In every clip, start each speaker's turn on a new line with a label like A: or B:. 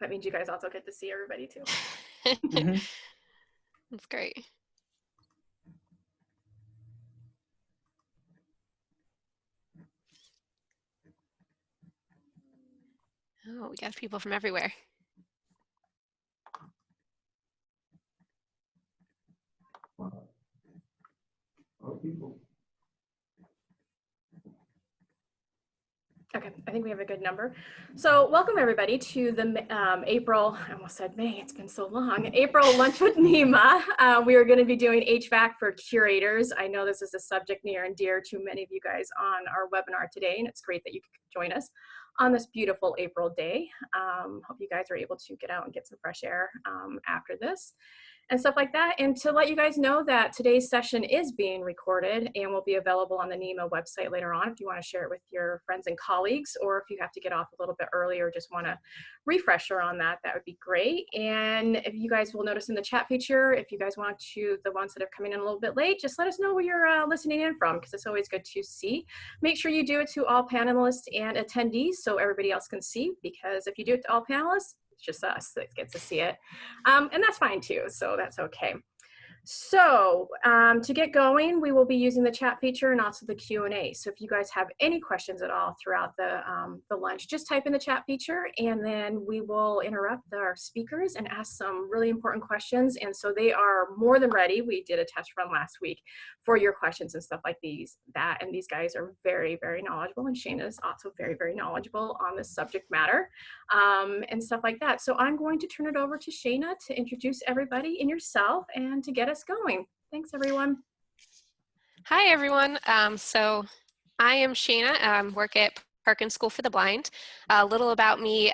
A: That means you guys also get to see everybody too.
B: That's great. Oh, we got people from everywhere.
A: People. Okay, I think we have a good number. So welcome everybody to the April, I almost said May, it's been so long, April Lunch with NEMA. We are going to be doing HVAC for curators. I know this is a subject near and dear to many of you guys on our webinar today, and it's great that you could join us on this beautiful April day. Hope you guys are able to get out and get some fresh air after this and stuff like that. And to let you guys know that today's session is being recorded and will be available on the NEMA website later on if you want to share it with your friends and colleagues, or if you have to get off a little bit early or just want a refresher on that, that would be great. And if you guys will notice in the chat feature, if you guys want to, the ones that have come in a little bit late, just let us know where you're listening in from, because it's always good to see. Make sure you do it to all panelists and attendees so everybody else can see, because if you do it to all panelists, it's just us that get to see it. And that's fine too, so that's okay. So to get going, we will be using the chat feature and also the Q&A. So if you guys have any questions at all throughout the lunch, just type in the chat feature and then we will interrupt our speakers and ask some really important questions. And so they are more than ready. We did a test run last week for your questions and stuff like that. And these guys are very, very knowledgeable. And Shana is also very, very knowledgeable on this subject matter and stuff like that. So I'm going to turn it over to Shana to introduce everybody and yourself and to get us going. Thanks, everyone.
B: Hi, everyone. So I am Shana, work at Perkins School for the Blind. A little about me.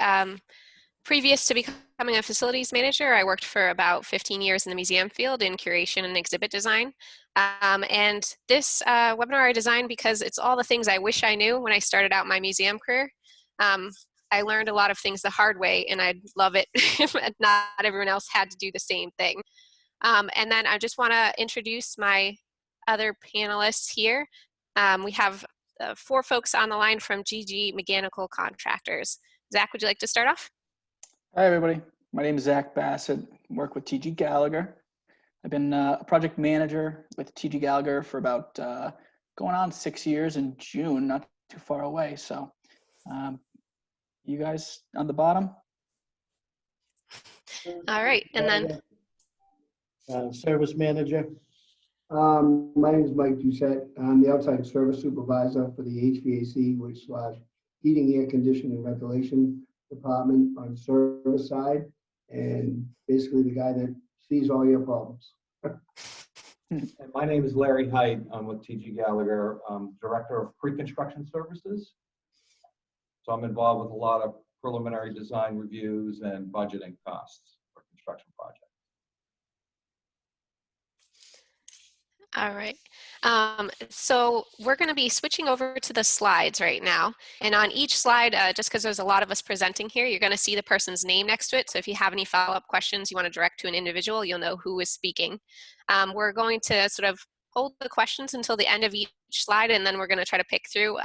B: Previous to becoming a facilities manager, I worked for about 15 years in the museum field in curation and exhibit design. And this webinar I designed because it's all the things I wish I knew when I started out my museum career. I learned a lot of things the hard way, and I'd love it if not everyone else had to do the same thing. And then I just want to introduce my other panelists here. We have 4 folks on the line from TG Mechanical Contractors. Zach, would you like to start off?
C: Hi, everybody. My name is Zach Bassett. I work with TG Gallagher. I've been a project manager with TG Gallagher for about going on 6 years in June, not too far away. So you guys on the bottom?
B: All right, and then
D: service manager. My name is Mike Doucette. I'm the outside service supervisor for the HVAC, which / heating, air conditioning, and ventilation department on service side, and basically the guy that sees all your problems.
E: And my name is Larry Height. I'm with TG Gallagher, Director of Pre-Construction Services. So I'm involved with a lot of preliminary design reviews and budgeting costs for construction projects.
B: all right. So we're going to be switching over to the slides right now. And on each slide, just because there's a lot of us presenting here, you're going to see the person's name next to it. So if you have any follow-up questions you want to direct to an individual, you'll know who is speaking. We're going to sort of hold the questions until the end of each slide, and then we're going to try to pick through.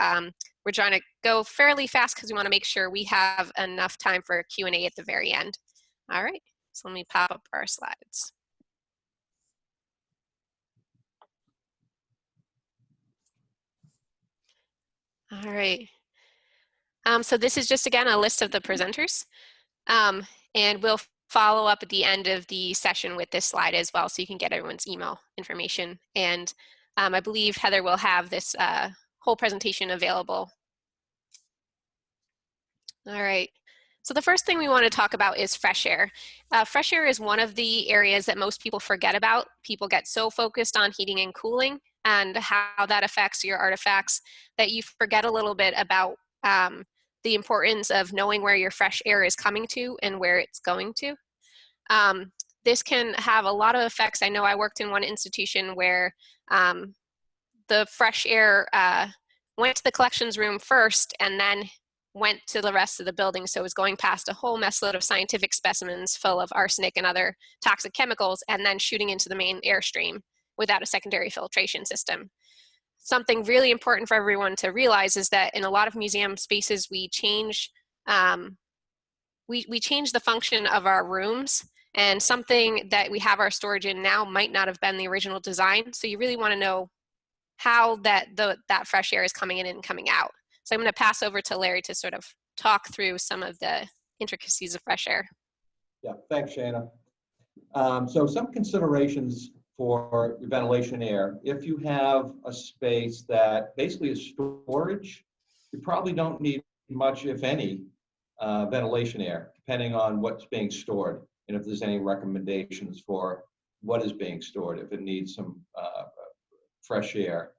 B: We're trying to go fairly fast because we want to make sure we have enough time for Q&A at the very end. All right, so let me pop up our slides. All right. So this is just, again, a list of the presenters. And we'll follow up at the end of the session with this slide as well, so you can get everyone's email information. And I believe Heather will have this whole presentation available. All right. So the first thing we want to talk about is fresh air. Fresh air is one of the areas that most people forget about. People get so focused on heating and cooling and how that affects your artifacts that you forget a little bit about the importance of knowing where your fresh air is coming to and where it's going to. This can have a lot of effects. I know I worked in one institution where the fresh air went to the collections room first and then went to the rest of the building. So it was going past a whole messload of scientific specimens full of arsenic and other toxic chemicals and then shooting into the main airstream without a secondary filtration system. Something really important for everyone to realize is that in a lot of museum spaces, we change we changed the function of our rooms, and something that we have our storage in now might not have been the original design. So you really want to know how that fresh air is coming in and coming out. So I'm going to pass over to Larry to sort of talk through some of the intricacies of fresh air.
E: Yeah, thanks, Shana. So some considerations for ventilation air. If you have a space that basically is storage, you probably don't need much, if any, ventilation air, depending on what's being stored and if there's any recommendations for what is being stored, if it needs some fresh air.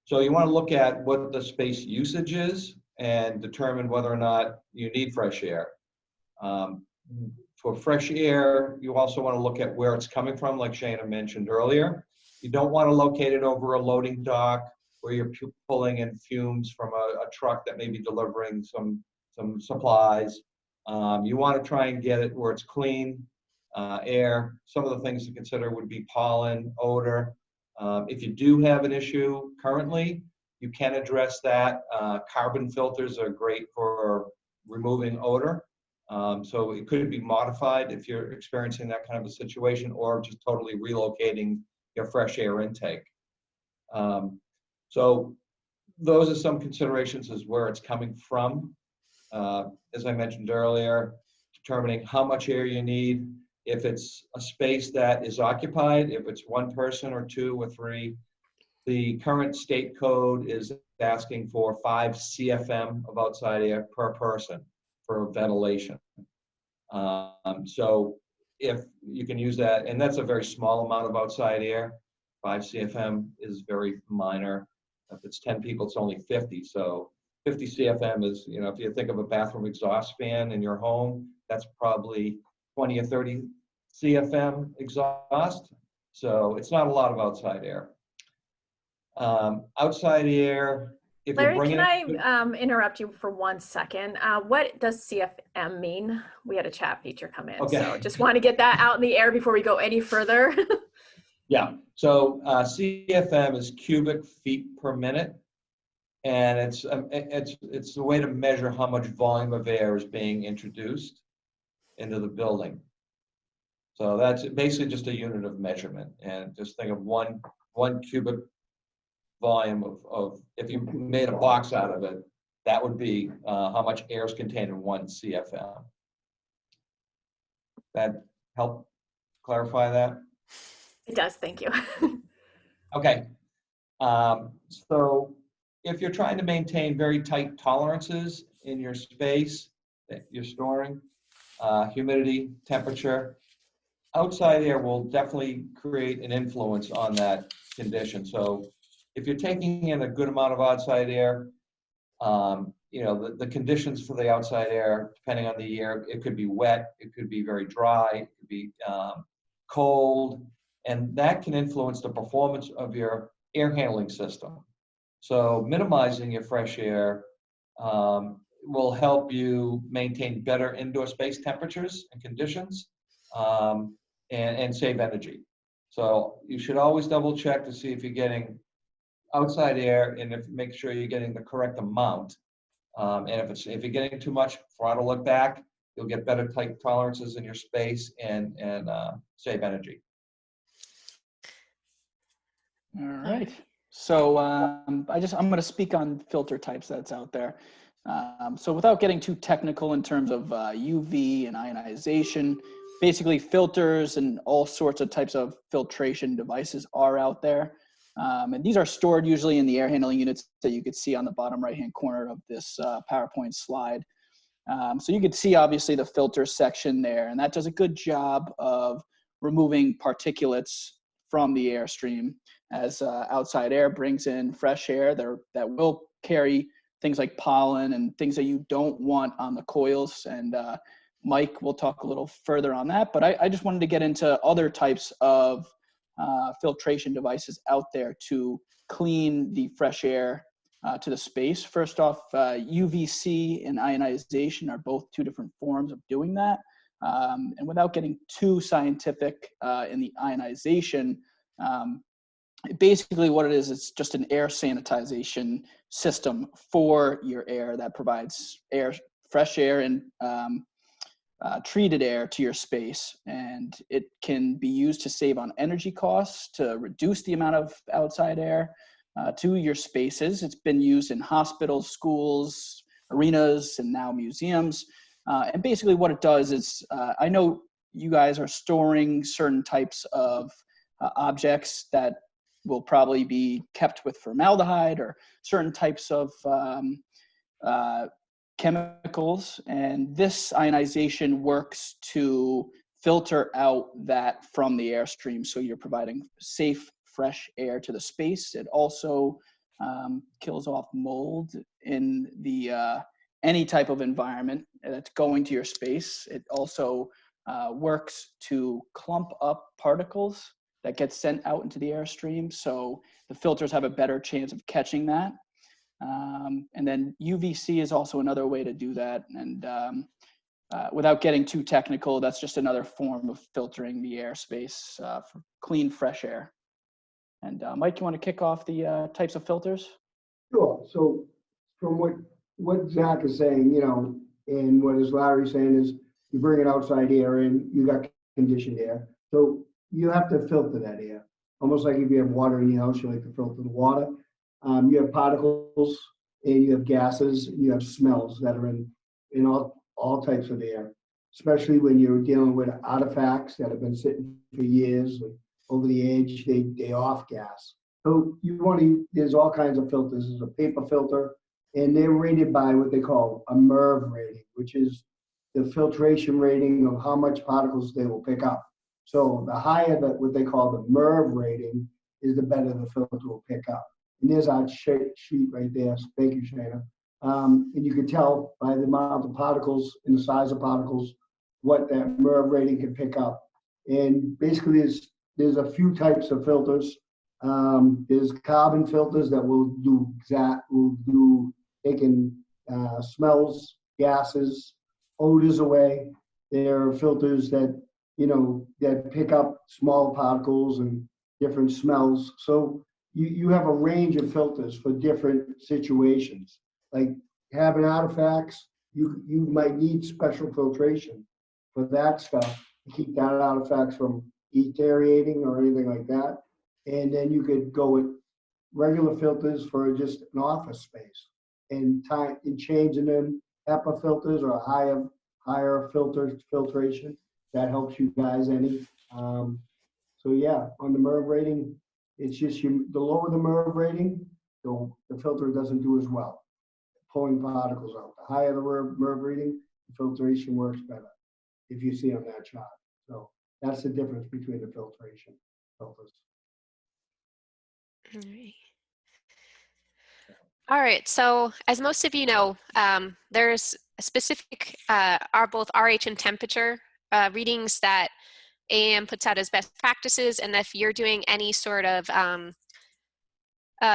E: So you want to look at what the space usage is and determine whether or not you need fresh air. For fresh air, you also want to look at where it's coming from, like Shana mentioned earlier. You don't want to locate it over a loading dock where you're pulling in fumes from a truck that may be delivering some supplies. You want to try and get it where it's clean air. Some of the things to consider would be pollen, odor. If you do have an issue currently, you can address that. Carbon filters are great for removing odor. So it could be modified if you're experiencing that kind of a situation, or just totally relocating your fresh air intake. So those are some considerations as where it's coming from. As I mentioned earlier, determining how much air you need. If it's a space that is occupied, if it's one person or two or three, the current state code is asking for 5 CFM of outside air per person for ventilation. So if you can use that, and that's a very small amount of outside air, 5 CFM is very minor. If it's 10 people, it's only 50. So 50 CFM is, you know, if you think of a bathroom exhaust fan in your home, that's probably 20 or 30 CFM exhaust. So it's not a lot of outside air. Outside air, if
A: Larry,
E: you're bringing
A: can I interrupt you for 1 second? What does CFM mean? We had a chat feature come in,
E: Okay.
A: so just want to get that out in the air before we go any further.
E: Yeah, so CFM is cubic feet per minute, and it's a way to measure how much volume of air is being introduced into the building. So that's basically just a unit of measurement, and just think of one cubic volume of if you made a box out of it, that would be how much air is contained in 1 CFM. That help clarify that?
A: It does, thank you.
E: Okay. So if you're trying to maintain very tight tolerances in your space that you're storing, humidity, temperature, outside air will definitely create an influence on that condition. So if you're taking in a good amount of outside air, you know, the conditions for the outside air, depending on the year, it could be wet, it could be very dry, it could be cold, and that can influence the performance of your air handling system. So minimizing your fresh air will help you maintain better indoor space temperatures and conditions, and save energy. So you should always double check to see if you're getting outside air, and make sure you're getting the correct amount. And if you're getting too much, throttle it back. You'll get better tight tolerances in your space and save energy.
C: All right. So I'm going to speak on filter types that's out there. So without getting too technical in terms of UV and ionization, basically filters and all sorts of types of filtration devices are out there. And these are stored usually in the air handling units that you could see on the bottom right-hand corner of this PowerPoint slide. So you could see obviously the filter section there, and that does a good job of removing particulates from the airstream as outside air brings in fresh air that will carry things like pollen and things that you don't want on the coils. And Mike will talk a little further on that, but I just wanted to get into other types of filtration devices out there to clean the fresh air to the space. First off, UVC and ionization are both two different forms of doing that. And without getting too scientific in the ionization, basically what it is, it's just an air sanitization system for your air that provides air fresh air and treated air to your space, and it can be used to save on energy costs, to reduce the amount of outside air to your spaces. It's been used in hospitals, schools, arenas, and now museums. And basically what it does is, I know you guys are storing certain types of objects that will probably be kept with formaldehyde or certain types of chemicals, and this ionization works to filter out that from the airstream, so you're providing safe, fresh air to the space. It also kills off mold in the any type of environment that's going to your space. It also works to clump up particles that get sent out into the airstream, so the filters have a better chance of catching that. And then UVC is also another way to do that. And without getting too technical, that's just another form of filtering the airspace for clean, fresh air. And Mike, you want to kick off the types of filters?
D: Sure. So from what Zach is saying, and what is Larry saying is, you bring an outside air in, you got conditioned air. So you have to filter that air. Almost like if you have water in your house, you like to filter the water. You have particles, and you have gases, and you have smells that are in all types of air, especially when you're dealing with artifacts that have been sitting for years, like over the age, they off gas. So there's all kinds of filters. There's a paper filter, and they're rated by what they call a MERV rating, which is the filtration rating of how much particles they will pick up. So the higher what they call the MERV rating is, the better the filter will pick up. And there's our sheet right there. Thank you, Shana. And you can tell by the amount of particles and the size of particles what that MERV rating can pick up. And basically, there's a few types of filters. There's carbon filters that will do taking smells, gases, odors away. There are filters that that pick up small particles and different smells. So you have a range of filters for different situations. Like having artifacts, you might need special filtration for that stuff to keep that artifacts from deteriorating or anything like that. And then you could go with regular filters for just an office space, and changing them HEPA filters or a higher filtration that helps you guys any. So yeah, on the MERV rating, it's just the lower the MERV rating, the filter doesn't do as well, pulling particles out. The higher the MERV rating, the filtration works better, if you see on that chart. So that's the difference between the filtration filters.
B: All right, so as most of you know, there's a specific, both RH and temperature readings that AAM puts out as best practices, and if you're doing any sort of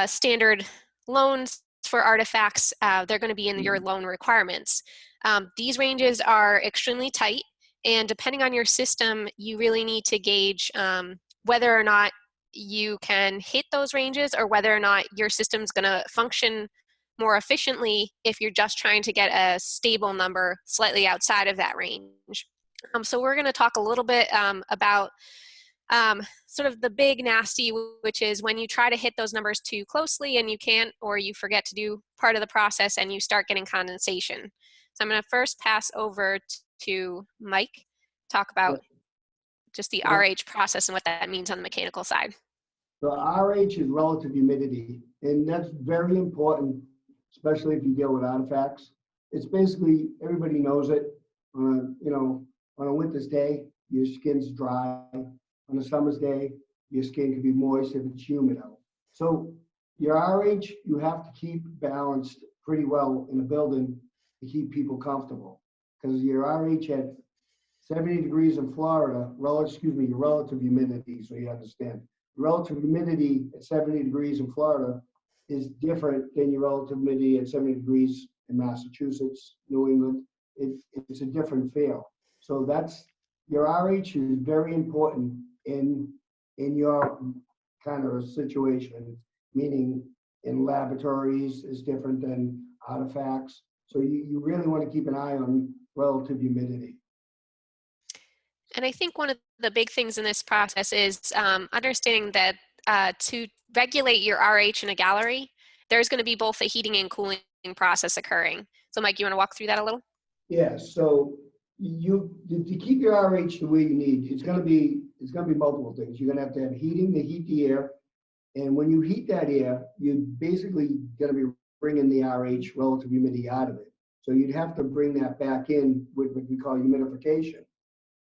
B: standard loans for artifacts, they're going to be in your loan requirements. These ranges are extremely tight, and depending on your system, you really need to gauge whether or not you can hit those ranges, or whether or not your system's going to function more efficiently if you're just trying to get a stable number slightly outside of that range. So we're going to talk a little bit about sort of the big nasty, which is when you try to hit those numbers too closely and you can't, or you forget to do part of the process and you start getting condensation. So I'm going to first pass over to Mike, talk about just the RH process and what that means on the mechanical side.
D: So RH is relative humidity, and that's very important, especially if you deal with artifacts. It's basically, everybody knows it. On a winter's day, your skin's dry. On a summer's day, your skin can be moist if it's humid out. So your RH, you have to keep balanced pretty well in a building to keep people comfortable. Because your RH at 70 degrees in Florida, your relative humidity, so you understand. Relative humidity at 70 degrees in Florida is different than your relative humidity at 70 degrees in Massachusetts, New England. It's a different feel. So your RH is very important in your kind of a situation, meaning in laboratories is different than artifacts. So you really want to keep an eye on relative humidity.
B: And I think one of the big things in this process is understanding that to regulate your RH in a gallery, there's going to be both a heating and cooling process occurring. So Mike, you want to walk through that a little?
D: Yeah, so to keep your RH the way you need, it's gonna be multiple things. You're gonna have heating to heat the air. And when you heat that air, you're basically gonna be bringing the RH, relative humidity, out of it. So you'd have to bring that back in with what we call humidification.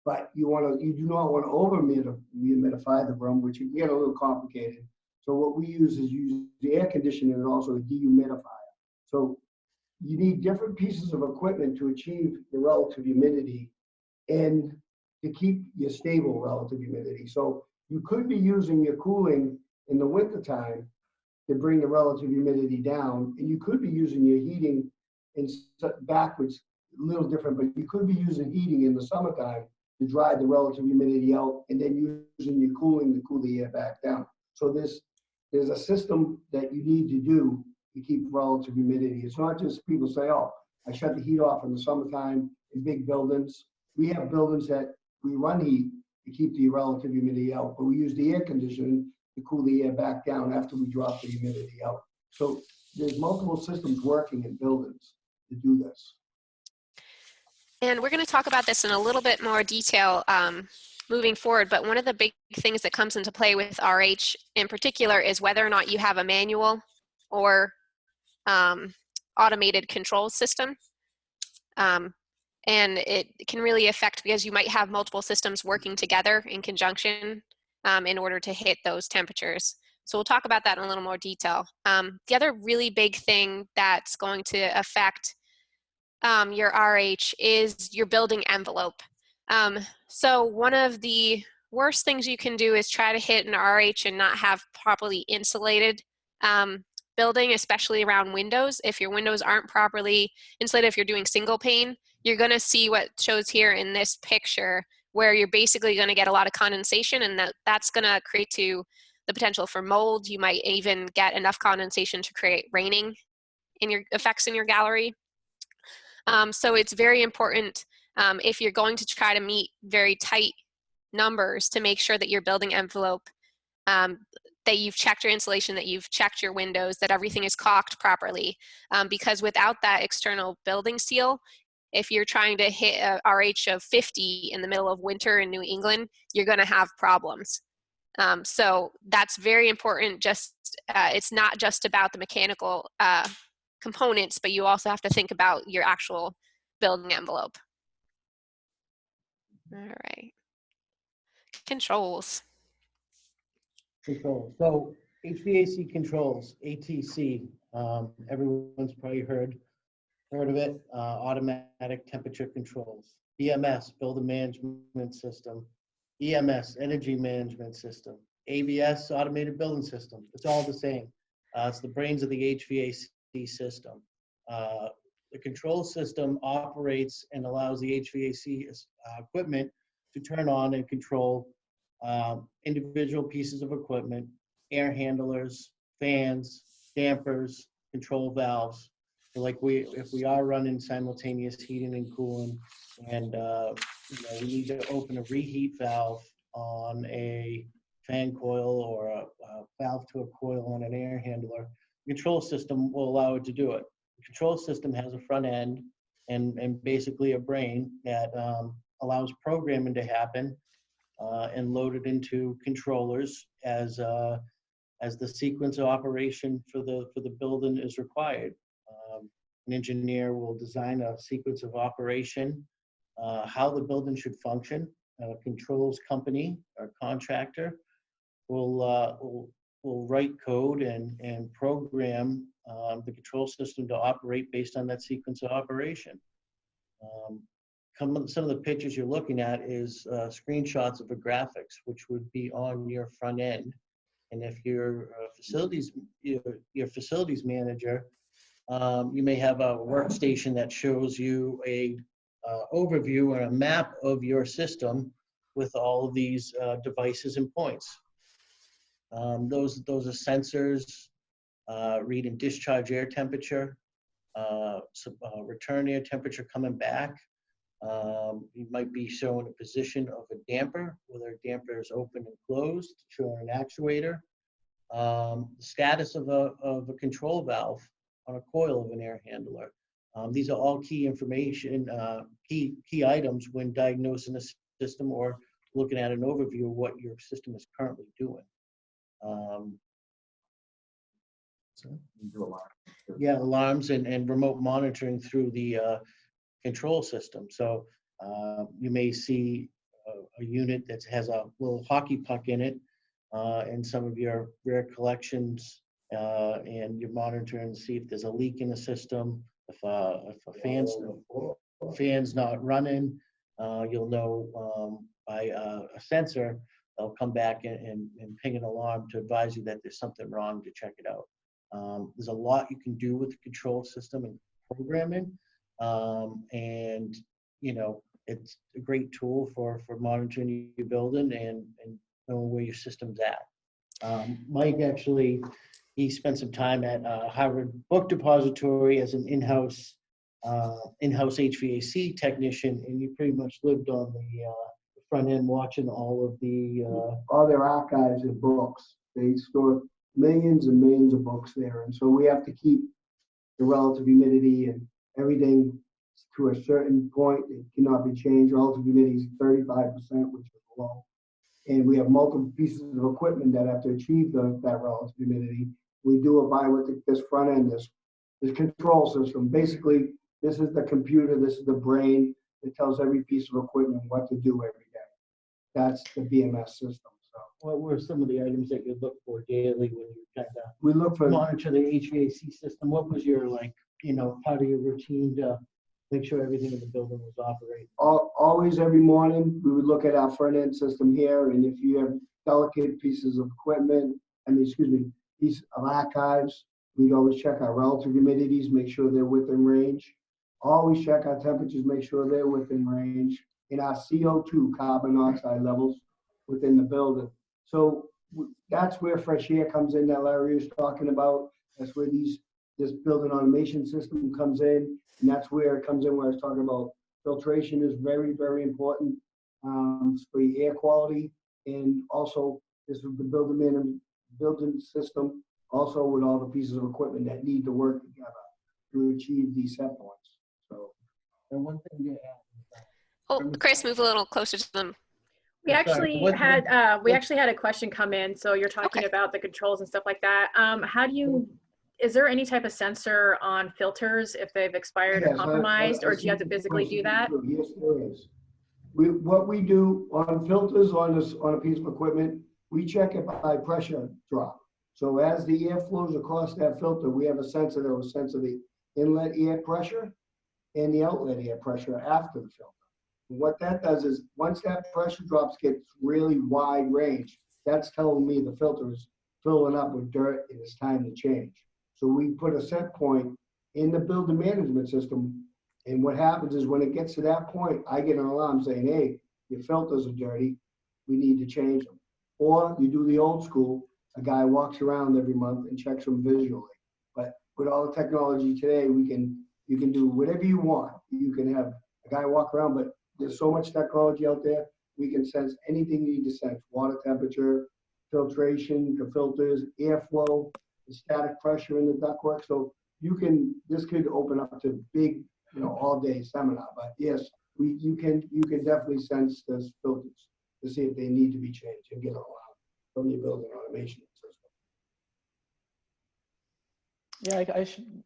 D: But you do not want to over humidify the room, which can get a little complicated. So what we use the air conditioner and also a dehumidifier. So you need different pieces of equipment to achieve the relative humidity and to keep your stable relative humidity. So you could be using your cooling in the wintertime to bring the relative humidity down, and you could be using your heating backwards, a little different, but you could be using heating in the summertime to drive the relative humidity out, and then using your cooling to cool the air back down. So there's a system that you need to do to keep relative humidity. It's not just people say, oh, I shut the heat off in the summertime in big buildings. We have buildings that we run heat to keep the relative humidity out, but we use the air conditioning to cool the air back down after we drop the humidity out. So there's multiple systems working in buildings to do this.
B: And we're going to talk about this in a little bit more detail moving forward, but one of the big things that comes into play with RH in particular is whether or not you have a manual or automated control system. And it can really affect, because you might have multiple systems working together in conjunction in order to hit those temperatures. So we'll talk about that in a little more detail. The other really big thing that's going to affect your RH is your building envelope. So one of the worst things you can do is try to hit an RH and not have properly insulated building, especially around windows. If your windows aren't properly insulated, if you're doing single pane, you're going to see what shows here in this picture, where you're basically going to get a lot of condensation, and that's going to create the potential for mold. You might even get enough condensation to create raining in your effects in your gallery. So it's very important if you're going to try to meet very tight numbers to make sure that your building envelope, that you've checked your insulation, that you've checked your windows, that everything is caulked properly. Because without that external building seal, if you're trying to hit a RH of 50 in the middle of winter in New England, you're going to have problems. So that's very important. It's not just about the mechanical components, but you also have to think about your actual building envelope. All right. Controls.
F: Controls. So HVAC controls, ATC, everyone's probably heard of it, automatic temperature controls. BMS, building management system. EMS, energy management system. ABS, automated building system. It's all the same. It's the brains of the HVAC system. The control system operates and allows the HVAC equipment to turn on and control individual pieces of equipment, air handlers, fans, dampers, control valves. So if we are running simultaneous heating and cooling, and we need to open a reheat valve on a fan coil or a valve to a coil on an air handler, the control system will allow it to do it. The control system has a front end and basically a brain that allows programming to happen and load it into controllers as the sequence of operation for the building is required. An engineer will design a sequence of operation, how the building should function. A controls company or contractor will write code and program the control system to operate based on that sequence of operation. Some of the pictures you're looking at is screenshots of the graphics, which would be on your front end. And if you're your facilities manager, you may have a workstation that shows you a overview or a map of your system with all of these devices and points. Those are sensors, read and discharge air temperature, return air temperature coming back. You might be showing a position of a damper, whether a damper is open and closed, showing an actuator. The status of a control valve on a coil of an air handler. These are all key information, key items when diagnosing a system or looking at an overview of what your system is currently doing. Yeah, alarms and remote monitoring through the control system. So you may see a unit that has a little hockey puck in it in some of your rare collections, and you're monitoring to see if there's a leak in the system. If a fan's not running, you'll know by a sensor. They'll come back and ping an alarm to advise you that there's something wrong, to check it out. There's a lot you can do with the control system and programming, and you know, it's a great tool for monitoring your building and knowing where your system's at. Mike actually, he spent some time at Harvard Book Depository as an in-house HVAC technician, and he pretty much lived on the front end watching all
D: their archives of books. They store millions and millions of books there, and so we have to keep the relative humidity and everything to a certain point. It cannot be changed. Relative humidity is 35%, which is low. And we have multiple pieces of equipment that have to achieve that relative humidity. We do it by with this front end, this control system. Basically, this is the computer, this is the brain that tells every piece of equipment what to do every day. That's the BMS system. So,
F: what were some of the items that you look for daily when you kind of
D: we look for
F: monitor the HVAC system? What was your, like, you know, part of your routine to make sure everything in the building was operating?
D: Always every morning, we would look at our front end system here, and if you have delicate pieces of equipment, piece of archives, we'd always check our relative humidities, make sure they're within range. Always check our temperatures, make sure they're within range, and our CO2, carbon dioxide levels within the building. So that's where fresh air comes in, that Larry was talking about. That's where this building automation system comes in, and that's where it comes in where I was talking about filtration is very, very important for your air quality, and also this is the building system, also with all the pieces of equipment that need to work together to achieve these set points. So, and one thing to add.
B: Oh, Chris, move a little closer to them.
A: We actually had a question come in. So you're talking about the controls and stuff like that. Is there any type of sensor on filters if they've expired or compromised, or do you have to physically do that?
D: Yes, there is. What we do on filters on a piece of equipment, we check it by pressure drop. So as the air flows across that filter, we have a sensor that will sense the inlet air pressure and the outlet air pressure after the filter. And what that does is once that pressure drops gets really wide range, that's telling me the filter is filling up with dirt and it's time to change. So we put a set point in the building management system, and what happens is when it gets to that point, I get an alarm saying, hey, your filters are dirty, we need to change them. Or you do the old school, a guy walks around every month and checks them visually. But with all the technology today, you can do whatever you want. You can have a guy walk around, but there's so much technology out there, we can sense anything you need to sense: water temperature, filtration, the filters, airflow, the static pressure in the ductwork. So this could open up to big, all day seminar. But yes, you can definitely sense those filters to see if they need to be changed and get an alarm from your building automation system.
C: Yeah,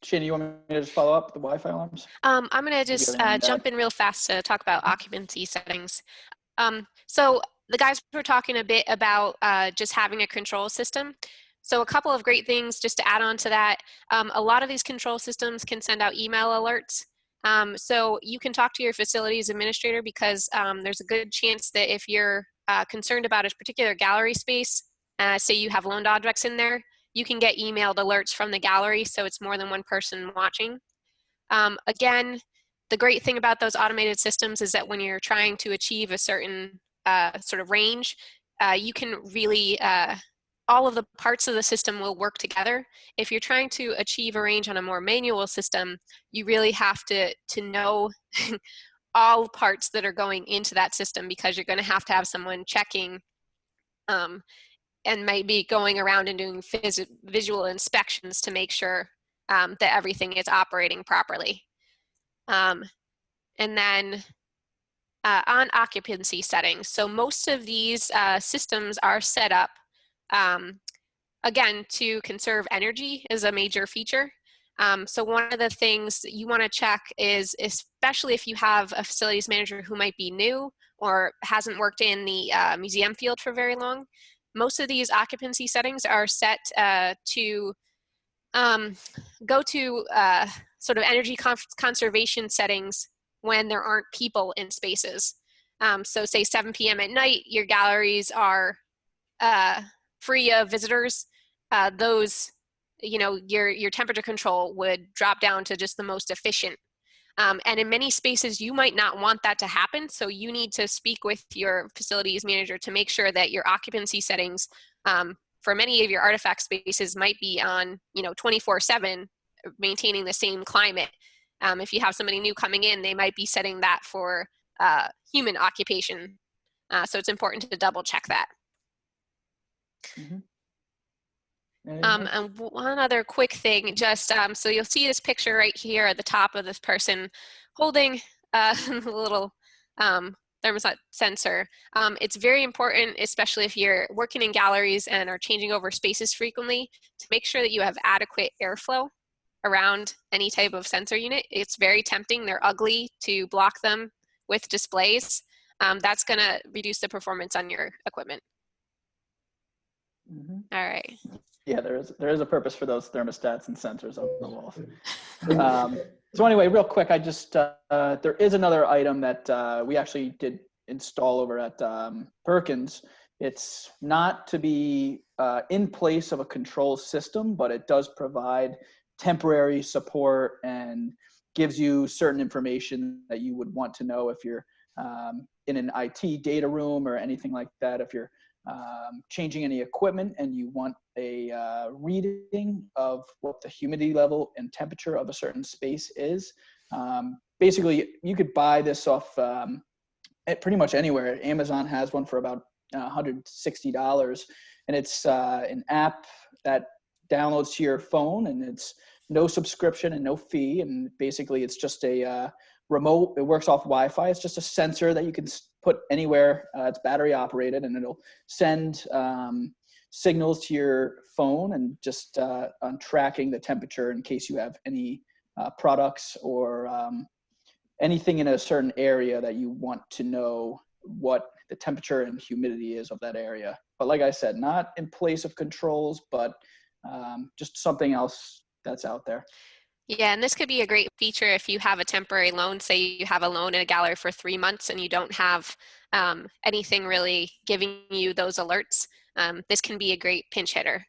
C: Shana, you want me to just follow up the Wi-Fi alarms?
B: I'm going to just jump in real fast to talk about occupancy settings. So the guys were talking a bit about just having a control system. So a couple of great things just to add on to that. A lot of these control systems can send out email alerts. So you can talk to your facilities administrator, because there's a good chance that if you're concerned about a particular gallery space, say you have loaned objects in there, you can get emailed alerts from the gallery, so it's more than one person watching. Again, the great thing about those automated systems is that when you're trying to achieve a certain sort of range, you can really all of the parts of the system will work together. If you're trying to achieve a range on a more manual system, you really have to know all parts that are going into that system, because you're going to have someone checking and maybe going around and doing visual inspections to make sure that everything is operating properly. And then on occupancy settings. So most of these systems are set up, again, to conserve energy is a major feature. So one of the things that you want to check is, especially if you have a facilities manager who might be new or hasn't worked in the museum field for very long, most of these occupancy settings are set to go to sort of energy conservation settings when there aren't people in spaces. So say 7 p.m. at night, your galleries are free of visitors. Those, your temperature control would drop down to just the most efficient. And in many spaces, you might not want that to happen. So you need to speak with your facilities manager to make sure that your occupancy settings for many of your artifact spaces might be on, 24/7, maintaining the same climate. If you have somebody new coming in, they might be setting that for human occupation. So it's important to double check that.
C: Mm-hmm.
B: And one other quick thing, just so you'll see this picture right here at the top of this person holding a little thermostat sensor. It's very important, especially if you're working in galleries and are changing over spaces frequently, to make sure that you have adequate airflow around any type of sensor unit. It's very tempting. They're ugly to block them with displays. That's going to reduce the performance on your equipment.
C: Mm-hmm.
B: All right.
C: Yeah, there is a purpose for those thermostats and sensors on the walls. So anyway, real quick, I just there is another item that we actually did install over at Perkins. It's not to be in place of a control system, but it does provide temporary support and gives you certain information that you would want to know if you're in an IT data room or anything like that. If you're changing any equipment and you want a reading of what the humidity level and temperature of a certain space is. Basically, you could buy this off at pretty much anywhere. Amazon has one for about $160, and it's an app that downloads to your phone, and it's no subscription and no fee, and basically it's just a remote. It works off Wi-Fi. It's just a sensor that you can put anywhere. It's battery operated, and it'll send signals to your phone and just on tracking the temperature in case you have any products or anything in a certain area that you want to know what the temperature and humidity is of that area. But like I said, not in place of controls, but just something else that's out there.
B: Yeah, and this could be a great feature if you have a temporary loan. Say you have a loan in a gallery for 3 months and you don't have anything really giving you those alerts. This can be a great pinch hitter.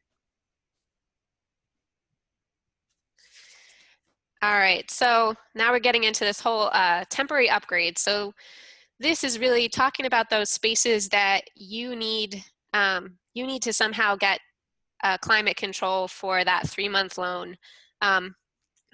B: All right, so now we're getting into this whole temporary upgrade. So this is really talking about those spaces that you need to somehow get climate control for that 3-month loan.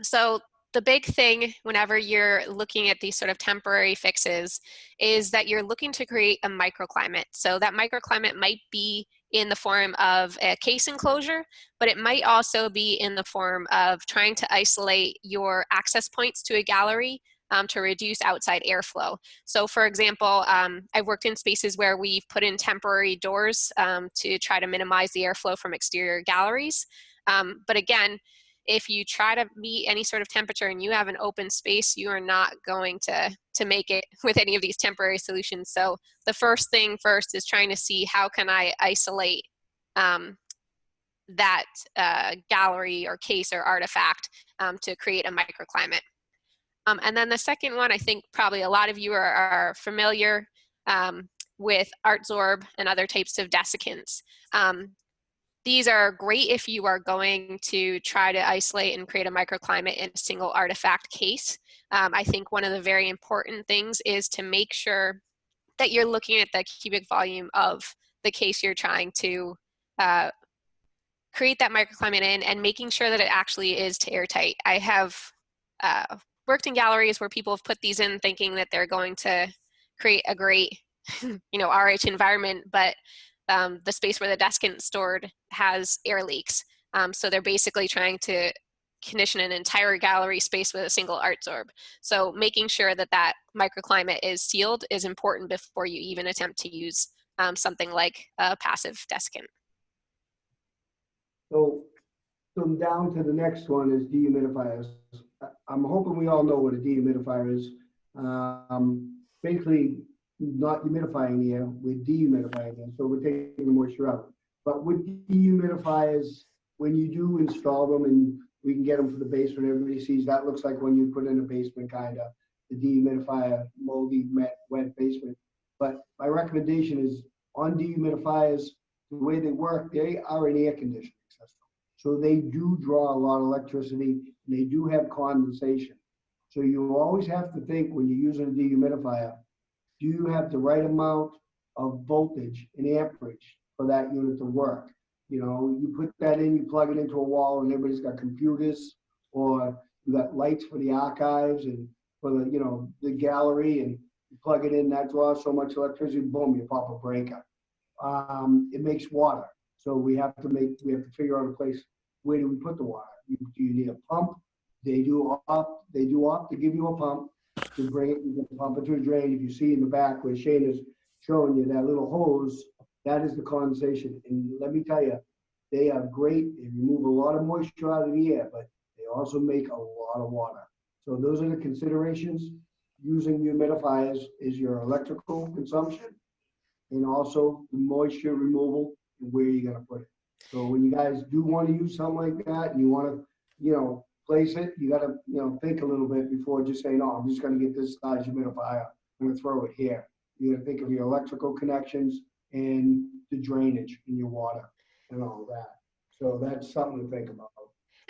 B: So the big thing whenever you're looking at these sort of temporary fixes is that you're looking to create a microclimate. So that microclimate might be in the form of a case enclosure, but it might also be in the form of trying to isolate your access points to a gallery to reduce outside airflow. So for example, I've worked in spaces where we've put in temporary doors to try to minimize the airflow from exterior galleries. But again, if you try to meet any sort of temperature and you have an open space, you are not going to make it with any of these temporary solutions. So the first thing first is trying to see how can I isolate that gallery or case or artifact to create a microclimate. And then the second one, I think probably a lot of you are familiar with ArtZorb and other types of desiccants. These are great if you are going to try to isolate and create a microclimate in a single artifact case. I think one of the very important things is to make sure that you're looking at the cubic volume of the case you're trying to create that microclimate in and making sure that it actually is airtight. I have worked in galleries where people have put these in thinking that they're going to create a great, RH environment, but the space where the desk is stored has air leaks. So they're basically trying to condition an entire gallery space with a single Artsorb. So making sure that that microclimate is sealed is important before you even attempt to use something like a passive deskant.
D: So down to the next one is dehumidifiers. I'm hoping we all know what a dehumidifier is. Basically, not humidifying the air, we're dehumidifying it. So we're taking the moisture out. But with dehumidifiers, when you do install them, and we can get them for the basement, everybody sees that looks like when you put in a basement, kind of the dehumidifier, moldy, wet basement. But my recommendation is on dehumidifiers, the way they work, they are an air conditioning system. So they do draw a lot of electricity, and they do have condensation. So you always have to think when you're using a dehumidifier, do you have the right amount of voltage and amperage for that unit to work? You put that in, you plug it into a wall, and everybody's got computers, or you got lights for the archives and for the gallery, and you plug it in, that draws so much electricity, boom, you pop a breaker. It makes water. So we have to figure out a place, where do we put the water? Do you need a pump? They do opt to give you a pump to bring it, you can pump it to a drain. If you see in the back where Shane is showing you that little hose, that is the condensation. And let me tell you, they are great. They remove a lot of moisture out of the air, but they also make a lot of water. So those are the considerations. Using humidifiers is your electrical consumption and also the moisture removal and where you're going to put it. So when you guys do want to use something like that and you want to, place it, you got to, think a little bit before just saying, oh, I'm just going to get this size humidifier. I'm going to throw it here. You got to think of your electrical connections and the drainage in your water and all that. So that's something to think about.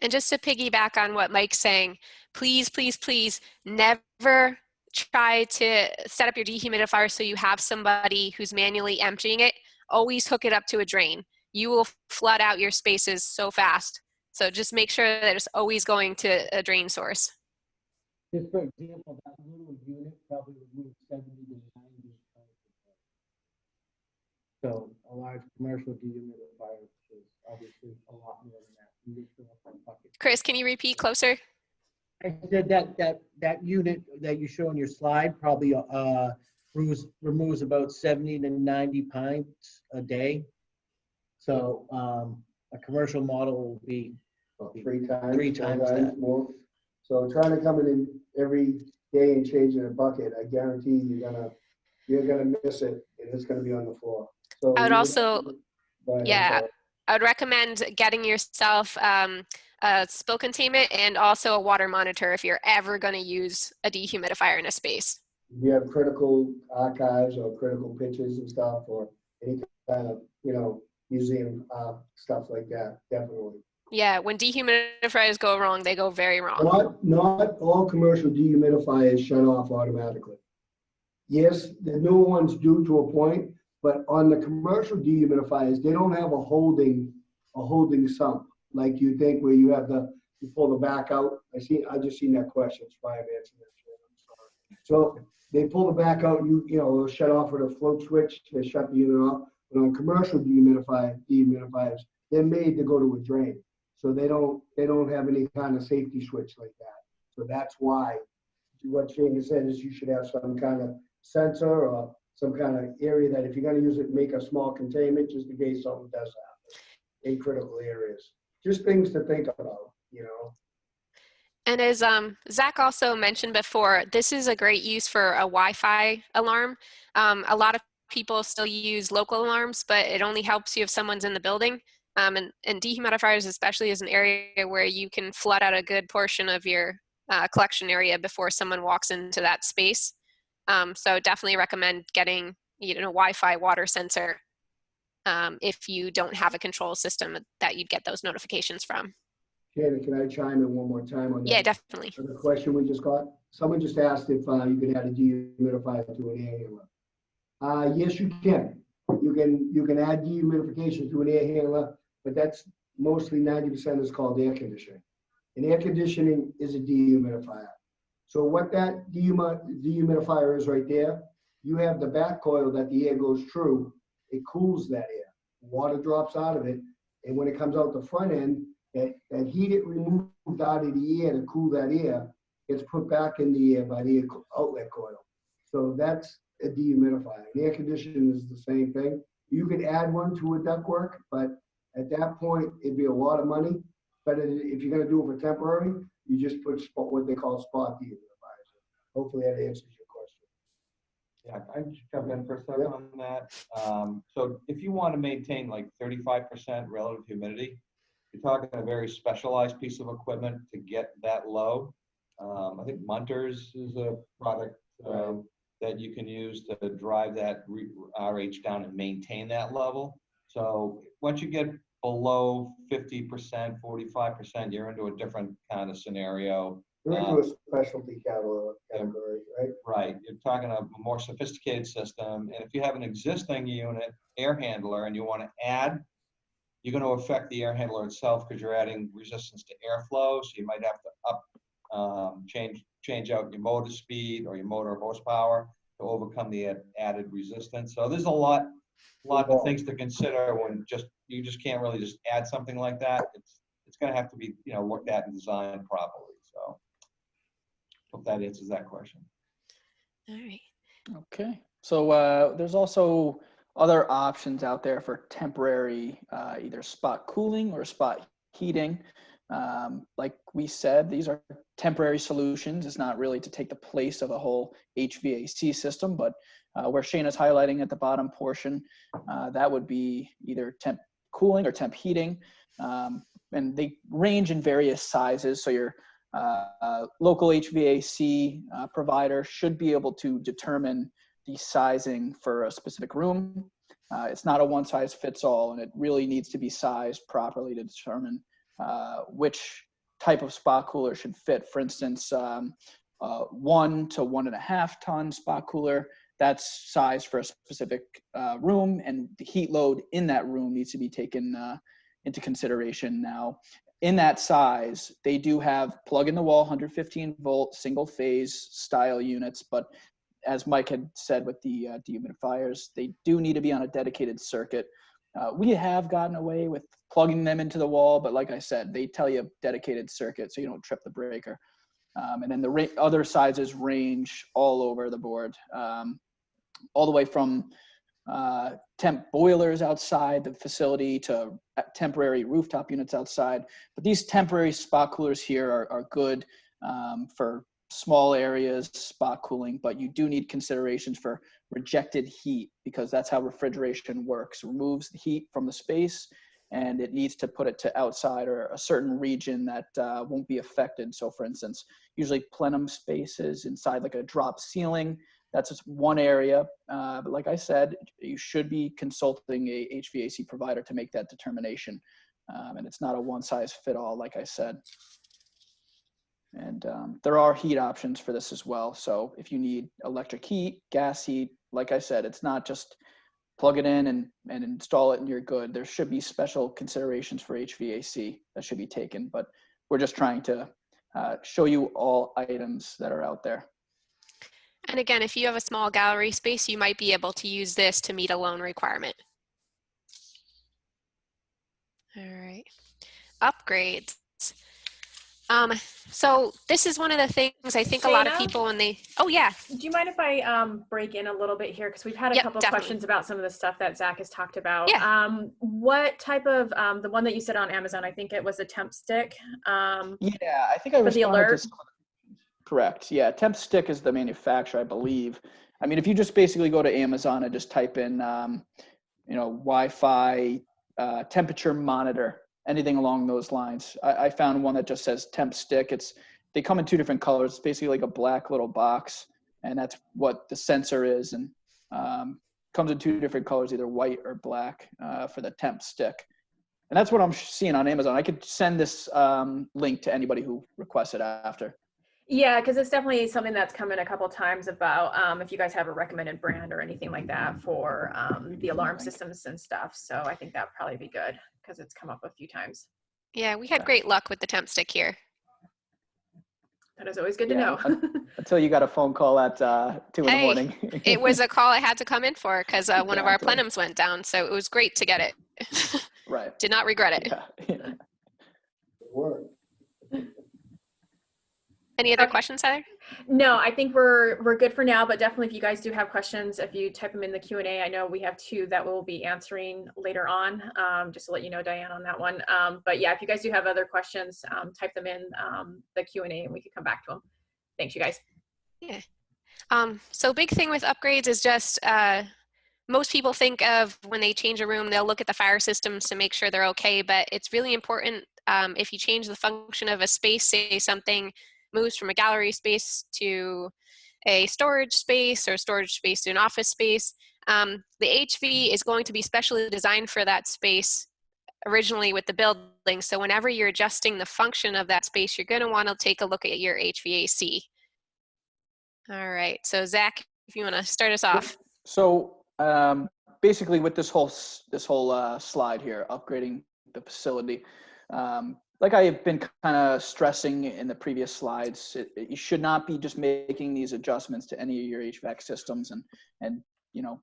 B: And just to piggyback on what Mike's saying, please, please, please never try to set up your dehumidifier so you have somebody who's manually emptying it. Always hook it up to a drain. You will flood out your spaces so fast. So just make sure that it's always going to a drain source.
F: Just for example, that little unit probably would move 70 to 90 pounds. So a large commercial dehumidifier is obviously a lot more than that.
B: Chris, can you repeat closer?
F: I said that unit that you show on your slide probably removes about 70 to 90 pints a day. So a commercial model will be
D: Three times
F: that.
D: more. So trying to come in every day and changing a bucket, I guarantee you're gonna miss it, and it's gonna be on the floor. So
B: I would also, I would recommend getting yourself a spill containment and also a water monitor if you're ever going to use a dehumidifier in a space.
D: If you have critical archives or critical pictures and stuff, or any kind of museum stuff like that, definitely.
B: Yeah, when dehumidifiers go wrong, they go very wrong.
D: Not all commercial dehumidifiers shut off automatically. Yes, the new ones do to a point, but on the commercial dehumidifiers, they don't have a holding sump like you think, where you pull the back out. I just seen that question. It's why I'm answering that. I'm sorry. So they pull the back out. It'll shut off with a float switch to shut the unit off. But on commercial dehumidifiers, they're made to go to a drain. So they don't have any kind of safety switch like that. So that's why what Shane said is you should have some kind of sensor or some kind of area that if you're going to use it, make a small containment just in case something does happen in critical areas. Just things to think about,
B: And as Zach also mentioned before, this is a great use for a Wi-Fi alarm. A lot of people still use local alarms, but it only helps you if someone's in the building. And dehumidifiers especially is an area where you can flood out a good portion of your collection area before someone walks into that space. So definitely recommend getting a Wi-Fi water sensor if you don't have a control system that you'd get those notifications from.
D: Shannon, can I chime in one more time on that?
B: Yeah, definitely.
D: The question we just got, someone just asked if you could add a dehumidifier to an air handler. Yes, you can. You can add dehumidification to an air handler, but that's mostly 90% is called air conditioning. And air conditioning is a dehumidifier. So what that dehumidifier is right there, you have the back coil that the air goes through. It cools that air. Water drops out of it. And when it comes out the front end, that heat it removed out of the air to cool that air gets put back in the air by the outlet coil. So that's a dehumidifier. And air conditioning is the same thing. You could add one to a ductwork, but at that point, it'd be a lot of money. But if you're going to do it for temporary, you just put what they call spot dehumidifiers. Hopefully that answers your question.
E: Yeah, I can jump in for a second on that. So if you want to maintain like 35% relative humidity, you're talking a very specialized piece of equipment to get that low. I think Munters is a product that you can use to drive that RH down and maintain that level. So once you get below 50%, 45%, you're into a different kind of scenario.
D: You're into a specialty category, right?
E: Right. You're talking a more sophisticated system. And if you have an existing unit, air handler, and you want to add, you're going to affect the air handler itself because you're adding resistance to airflow. So you might have to change out your motor speed or your motor horsepower to overcome the added resistance. So there's a lot of things to consider when you just can't really just add something like that. It's going to have to be looked at and designed properly. So hope that answers that question.
B: All right.
C: Okay. So there's also other options out there for temporary either spot cooling or spot heating. Like we said, these are temporary solutions. It's not really to take the place of a whole HVAC system, but where Shana's highlighting at the bottom portion, that would be either temp cooling or temp heating. And they range in various sizes. So your local HVAC provider should be able to determine the sizing for a specific room. It's not a one size fits all, and it really needs to be sized properly to determine which type of spot cooler should fit. For instance, 1 to 1.5 ton spot cooler, that's sized for a specific room, and the heat load in that room needs to be taken into consideration. Now, in that size, they do have plug in the wall 115 volt single phase style units, but as Mike had said with the dehumidifiers, they do need to be on a dedicated circuit. We have gotten away with plugging them into the wall, but like I said, they tell you dedicated circuit so you don't trip the breaker. And then the other sizes range all over the board, all the way from temp boilers outside the facility to temporary rooftop units outside. But these temporary spot coolers here are good for small areas, spot cooling, but you do need considerations for rejected heat because that's how refrigeration works. It removes the heat from the space and it needs to put it to outside or a certain region that won't be affected. So for instance, usually plenum spaces inside like a drop ceiling, that's just one area. But like I said, you should be consulting a HVAC provider to make that determination. And it's not a one size fit all, like I said. And there are heat options for this as well. So if you need electric heat, gas heat, like I said, it's not just plug it in and install it and you're good. There should be special considerations for HVAC that should be taken, but we're just trying to show you all items that are out there.
B: And again, if you have a small gallery space, you might be able to use this to meet a loan requirement. All right, upgrades. So this is one of the things I think Shana? A lot of people when they, oh yeah.
A: Do you mind if I break in a little bit here? Because we've had a couple of questions about some of the stuff that Zach has talked about.
B: Yeah.
A: What type of, the one that you said on Amazon, I think it was a temp stick.
C: Yeah, I think I responded to correct. Yeah, temp stick is the manufacturer, I believe. I mean, if you just basically go to Amazon and just type in, Wi-Fi temperature monitor, anything along those lines. I found one that just says temp stick. They come in two different colors. It's basically like a black little box, and that's what the sensor is. And comes in two different colors, either white or black for the temp stick. And that's what I'm seeing on Amazon. I could send this link to anybody who requests it after.
A: Yeah, because it's definitely something that's come in a couple times about if you guys have a recommended brand or anything like that for the alarm systems and stuff. So I think that'd probably be good because it's come up a few times.
B: Yeah, we had great luck with the temp stick here.
A: That is always good to
C: Yeah,
A: know.
C: until you got a phone call at 2 in the
B: Hey,
C: morning.
B: it was a call I had to come in for because one of our
C: Exactly.
B: plenums went down, so it was great to get it.
C: Right.
B: Did not regret it.
C: Yeah.
D: Work.
B: Any other
A: Okay.
B: questions, Heather?
A: No, I think we're good for now, but definitely if you guys do have questions, if you type them in the Q&A, I know we have 2 that we'll be answering later on, just to let you know, Diane, on that one. But yeah, if you guys do have other questions, type them in the Q&A and we can come back to them. Thanks, you guys.
B: Yeah. So big thing with upgrades is just most people think of when they change a room, they'll look at the fire systems to make sure they're okay, but it's really important if you change the function of a space, say something moves from a gallery space to a storage space or storage space to an office space, the HV is going to be specially designed for that space originally with the building. So whenever you're adjusting the function of that space, you're going to want to take a look at your HVAC. All right, so Zach, if you want to start us off.
C: So basically, with this whole slide here, upgrading the facility, like I have been kind of stressing in the previous slides, you should not be just making these adjustments to any of your HVAC systems and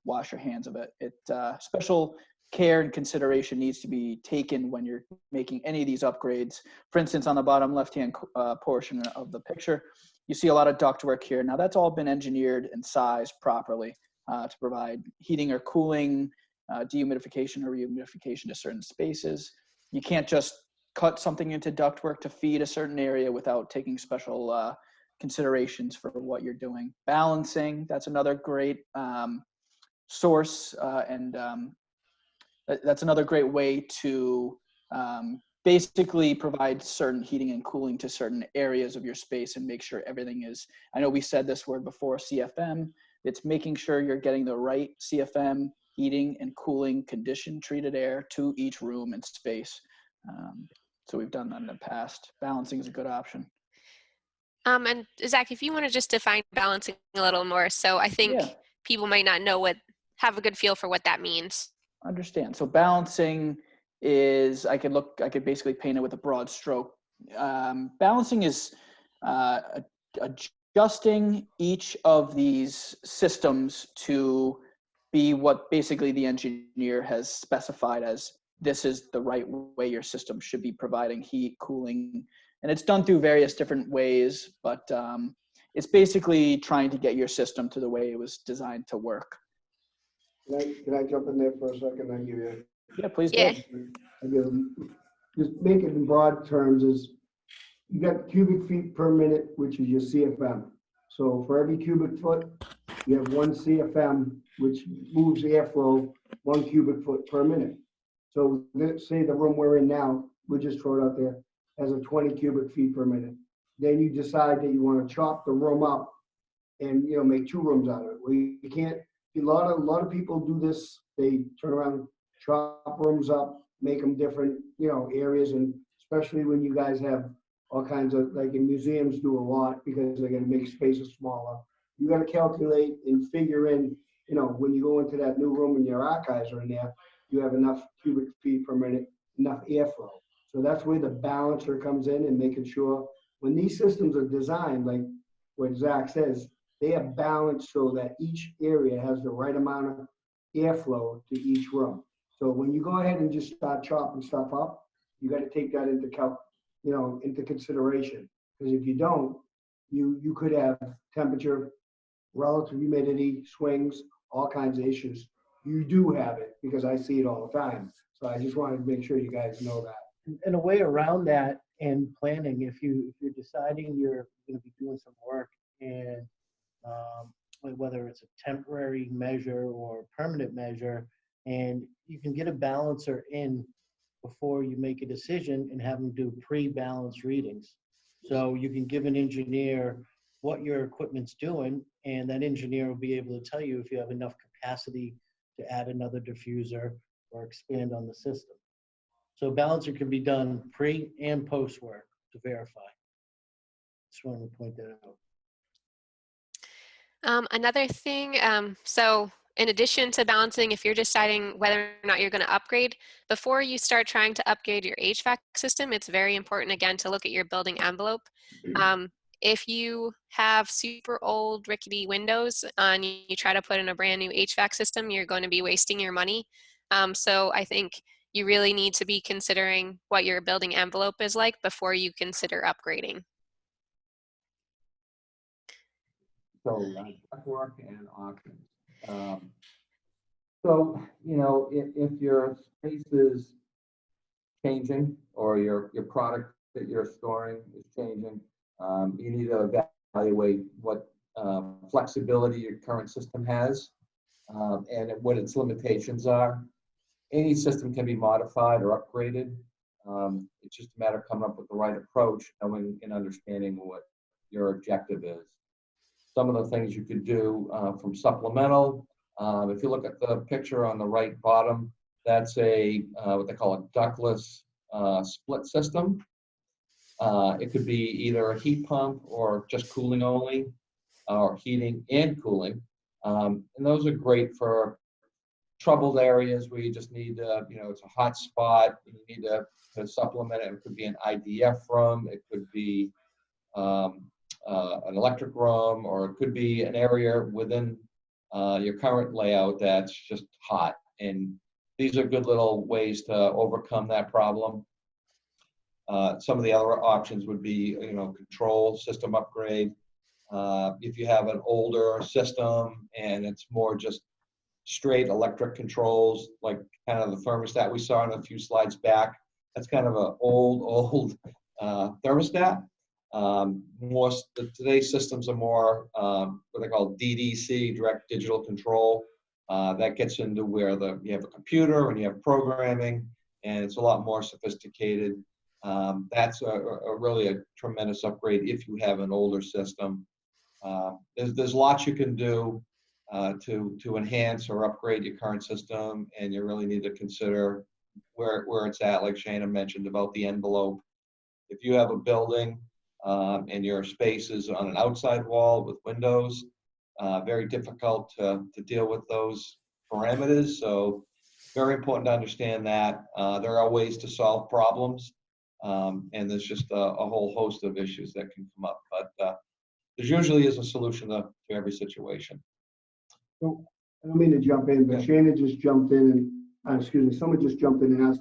C: wash your hands of it. Special care and consideration needs to be taken when you're making any of these upgrades. For instance, on the bottom left-hand portion of the picture, you see a lot of ductwork here. Now that's all been engineered and sized properly to provide heating or cooling, dehumidification or rehumidification to certain spaces. You can't just cut something into ductwork to feed a certain area without taking special considerations for what you're doing. Balancing, that's another great source and that's another great way to basically provide certain heating and cooling to certain areas of your space and make sure everything is, I know we said this word before, CFM. It's making sure you're getting the right CFM, heating and cooling, condition treated air to each room and space. So we've done that in the past. Balancing is a good option.
B: And Zach, if you want to just define balancing a little more, so I think people might not know have a good feel for what that means.
C: Understand. So balancing is, I could basically paint it with a broad stroke. Balancing is adjusting each of these systems to be what basically the engineer has specified as this is the right way your system should be providing heat, cooling, and it's done through various different ways, but it's basically trying to get your system to the way it was designed to work.
D: Can I jump in there for a second? I give you.
C: Yeah, please
B: Yeah.
C: do.
D: Just make it in broad terms is you got cubic feet per minute, which is your CFM. So for every cubic foot, you have 1 CFM, which moves airflow 1 cubic foot per minute. So let's say the room we're in now, we'll just throw it out there, has a 20 cubic feet per minute. Then you decide that you want to chop the room up and make 2 rooms out of it. Well, you can't. A lot of people do this. They turn around, chop rooms up, make them different, areas, and especially when you guys have all kinds of, like in museums do a lot because they're going to make spaces smaller. You got to calculate and figure in, when you go into that new room and your archives are in there, you have enough cubic feet per minute, enough airflow. So that's where the balancer comes in and making sure when these systems are designed, like what Zach says, they are balanced so that each area has the right amount of airflow to each room. So when you go ahead and just start chopping stuff up, you got to take that into consideration. Because if you don't, you could have temperature, relative humidity, swings, all kinds of issues. You do have it because I see it all the time. So I just wanted to make sure you guys know that.
F: And a way around that in planning, if you're deciding you're going to be doing some work and whether it's a temporary measure or a permanent measure, and you can get a balancer in before you make a decision and have them do pre-balance readings. So you can give an engineer what your equipment's doing, and that engineer will be able to tell you if you have enough capacity to add another diffuser or expand on the system. So balancer can be done pre and post work to verify. Just wanted to point that out.
B: Another thing, so in addition to balancing, if you're deciding whether or not you're going to upgrade, before you start trying to upgrade your HVAC system, it's very important, again, to look at your building envelope. If you have super old rickety windows and you try to put in a brand new HVAC system, you're going to be wasting your money. So I think you really need to be considering what your building envelope is like before you consider upgrading.
E: So ductwork and options. So, you know, if your space is changing or your product that you're storing is changing, you need to evaluate what flexibility your current system has and what its limitations are. Any system can be modified or upgraded. It's just a matter of coming up with the right approach, knowing and understanding what your objective is. Some of the things you could do from supplemental, if you look at the picture on the right bottom, that's a what they call a ductless split system. It could be either a heat pump or just cooling only, or heating and cooling. And those are great for troubled areas where you just need, you know, it's a hot spot and you need to supplement it. It could be an IDF room, it could be an electric room, or it could be an area within your current layout that's just hot. And these are good little ways to overcome that problem. Some of the other options would be, you know, control system upgrade. If you have an older system and it's more just straight electric controls, like kind of the thermostat we saw in a few slides back, that's kind of an old thermostat. Today's systems are more what they call DDC, direct digital control. That gets into where you have a computer and you have programming, and it's a lot more sophisticated. That's really a tremendous upgrade if you have an older system. There's lots you can do to enhance or upgrade your current system, and you really need to consider where it's at, like Shana mentioned about the envelope. If you have a building and your space is on an outside wall with windows, very difficult to deal with those parameters. So very important to understand that. There are ways to solve problems, and there's just a whole host of issues that can come up. But there usually is a solution to every situation.
D: So, I don't mean to jump in, but Shana just jumped in and, excuse me, someone just jumped in and asked,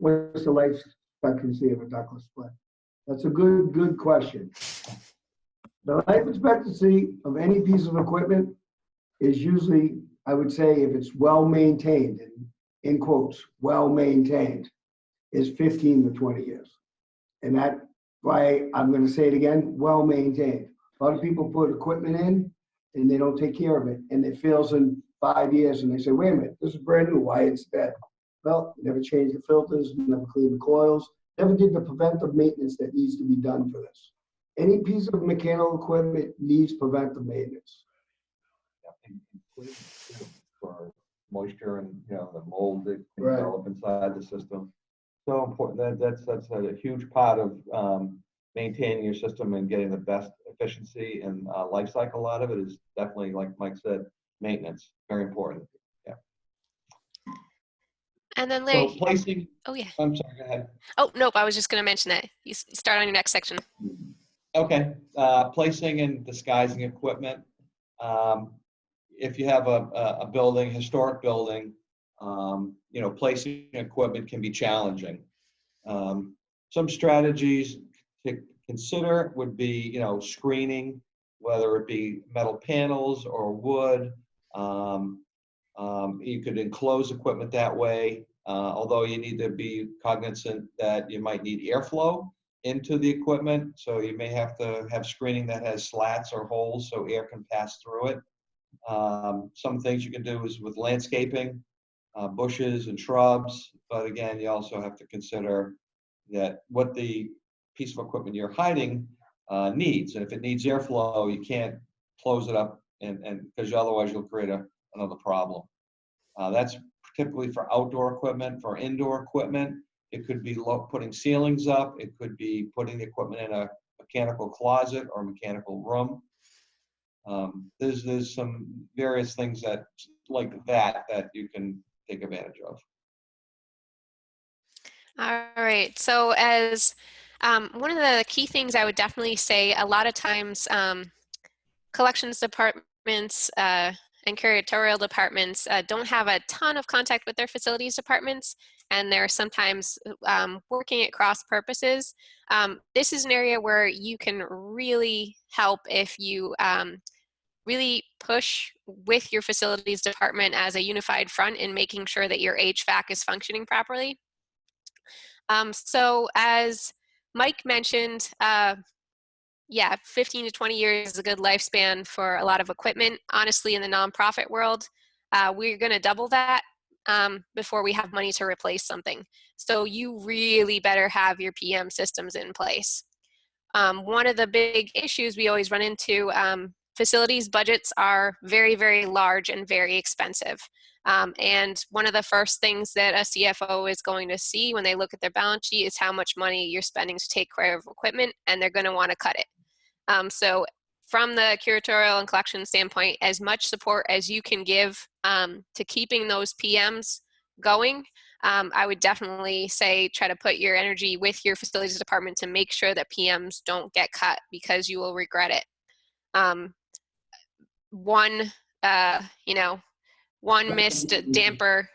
D: what's the life expectancy of a ductless split? That's a good question. The life expectancy of any piece of equipment is usually, I would say, if it's well maintained, in quotes, well maintained, is 15 to 20 years. And that's why I'm going to say it again, well maintained. A lot of people put equipment in and they don't take care of it, and it fails in 5 years, and they say, wait a minute, this is brand new, why it's dead? Well, never changed the filters, never cleaned the coils, never did the preventive maintenance that needs to be done for this. Any piece of mechanical equipment needs preventive maintenance.
E: Including for moisture and, you know, the mold that can
D: Right.
E: develop inside the system. So important. That's a huge part of maintaining your system and getting the best efficiency and life cycle out of it is definitely, like Mike said, maintenance. Very important. Yeah.
B: And then Larry,
E: So placing.
B: oh yeah.
E: I'm sorry. Go ahead.
B: Oh, nope, I was just going to mention that. You start on your next section.
E: Okay. Placing and disguising equipment. If you have a building, historic building, you know, placing equipment can be challenging. Some strategies to consider would be, you know, screening, whether it be metal panels or wood. You could enclose equipment that way, although you need to be cognizant that you might need airflow into the equipment. So you may have to have screening that has slats or holes so air can pass through it. Some things you can do is with landscaping, bushes and shrubs, but again, you also have to consider that what the piece of equipment you're hiding needs. And if it needs airflow, you can't close it up and because otherwise you'll create another problem. That's typically for outdoor equipment. For indoor equipment, it could be putting ceilings up. It could be putting the equipment in a mechanical closet or mechanical room. There's some various things that like that you can take advantage of.
B: All right. So as one of the key things I would definitely say, a lot of times collections departments and curatorial departments don't have a ton of contact with their facilities departments, and they're sometimes working at cross purposes. This is an area where you can really help if you really push with your facilities department as a unified front in making sure that your HVAC is functioning properly. So as Mike mentioned, yeah, 15 to 20 years is a good lifespan for a lot of equipment. Honestly, in the nonprofit world, we're going to double that before we have money to replace something. So you really better have your PM systems in place. One of the big issues we always run into, facilities budgets are very, very large and very expensive. And one of the first things that a CFO is going to see when they look at their balance sheet is how much money you're spending to take care of equipment, and they're going to want to cut it. So from the curatorial and collection standpoint, as much support as you can give to keeping those PMs going, I would definitely say try to put your energy with your facilities department to make sure that PMs don't get cut, because you will regret it. One missed damper,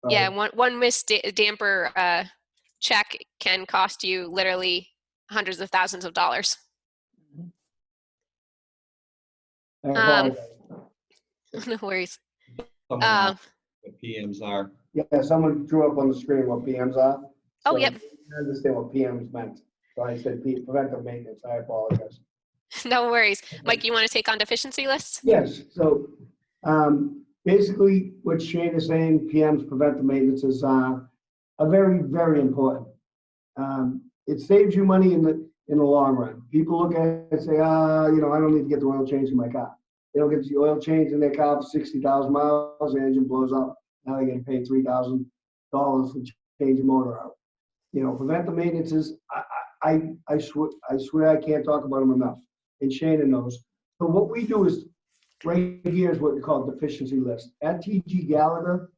B: yeah, one missed damper check can cost you literally hundreds of thousands of dollars. No worries.
E: What PMs are.
D: Yeah, someone drew up on the screen what PMs are.
B: Oh,
D: So
B: yep.
D: I understand what PMs meant. So I said preventive maintenance. I apologize.
B: No worries. Mike, you want to take on deficiency lists?
D: Yes. So basically what Shane is saying, PMs, preventive maintenance is are very, very important. It saves you money in the long run. People look at it and say, I don't need to get the oil change in my car. They don't get the oil change in their car for 60,000 miles, the engine blows up. Now they're getting paid $3,000 to change the motor out. Preventive maintenance is, I swear I can't talk about them enough. And Shana knows. So what we do is, right here is what we call deficiency list. At TG Gallagher,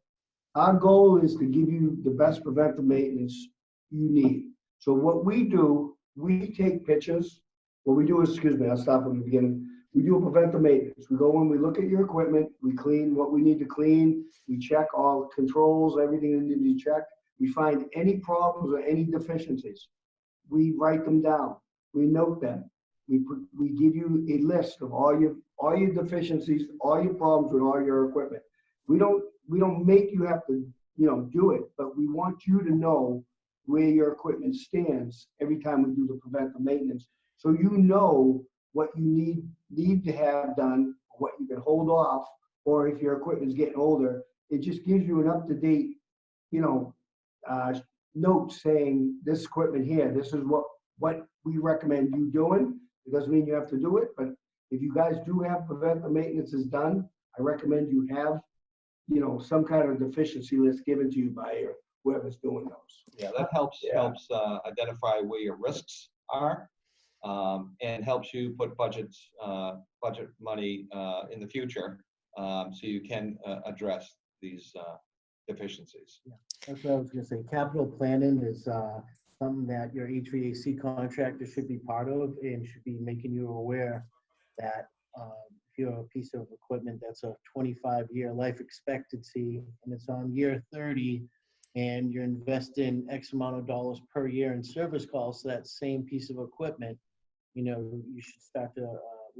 D: our goal is to give you the best preventive maintenance you need. So what we do, we take pictures. What we do is, I'll start from the beginning. We do a preventive maintenance. We go in, we look at your equipment, we clean what we need to clean, we check all controls, everything that needs to be checked. We find any problems or any deficiencies. We write them down. We note them. We give you a list of all your deficiencies, all your problems with all your equipment. We don't make you have to do it, but we want you to know where your equipment stands every time we do the preventive maintenance, so you know what you need to have done, what you can hold off, or if your equipment's getting older, it just gives you an up-to-date, note saying this equipment here, this is what we recommend you doing. It doesn't mean you have to do it, but if you guys do have preventive maintenance is done, I recommend you have, some kind of deficiency list given to you by whoever's doing those.
E: Yeah, that helps identify where your risks are, and helps you put budget money in the future, so you can address these deficiencies.
F: Yeah, that's what I was going to say. Capital planning is something that your HVAC contractor should be part of and should be making you aware that if you have a piece of equipment that's a 25-year life expectancy and it's on year 30 and you're investing X amount of dollars per year in service calls to that same piece of equipment, you should start to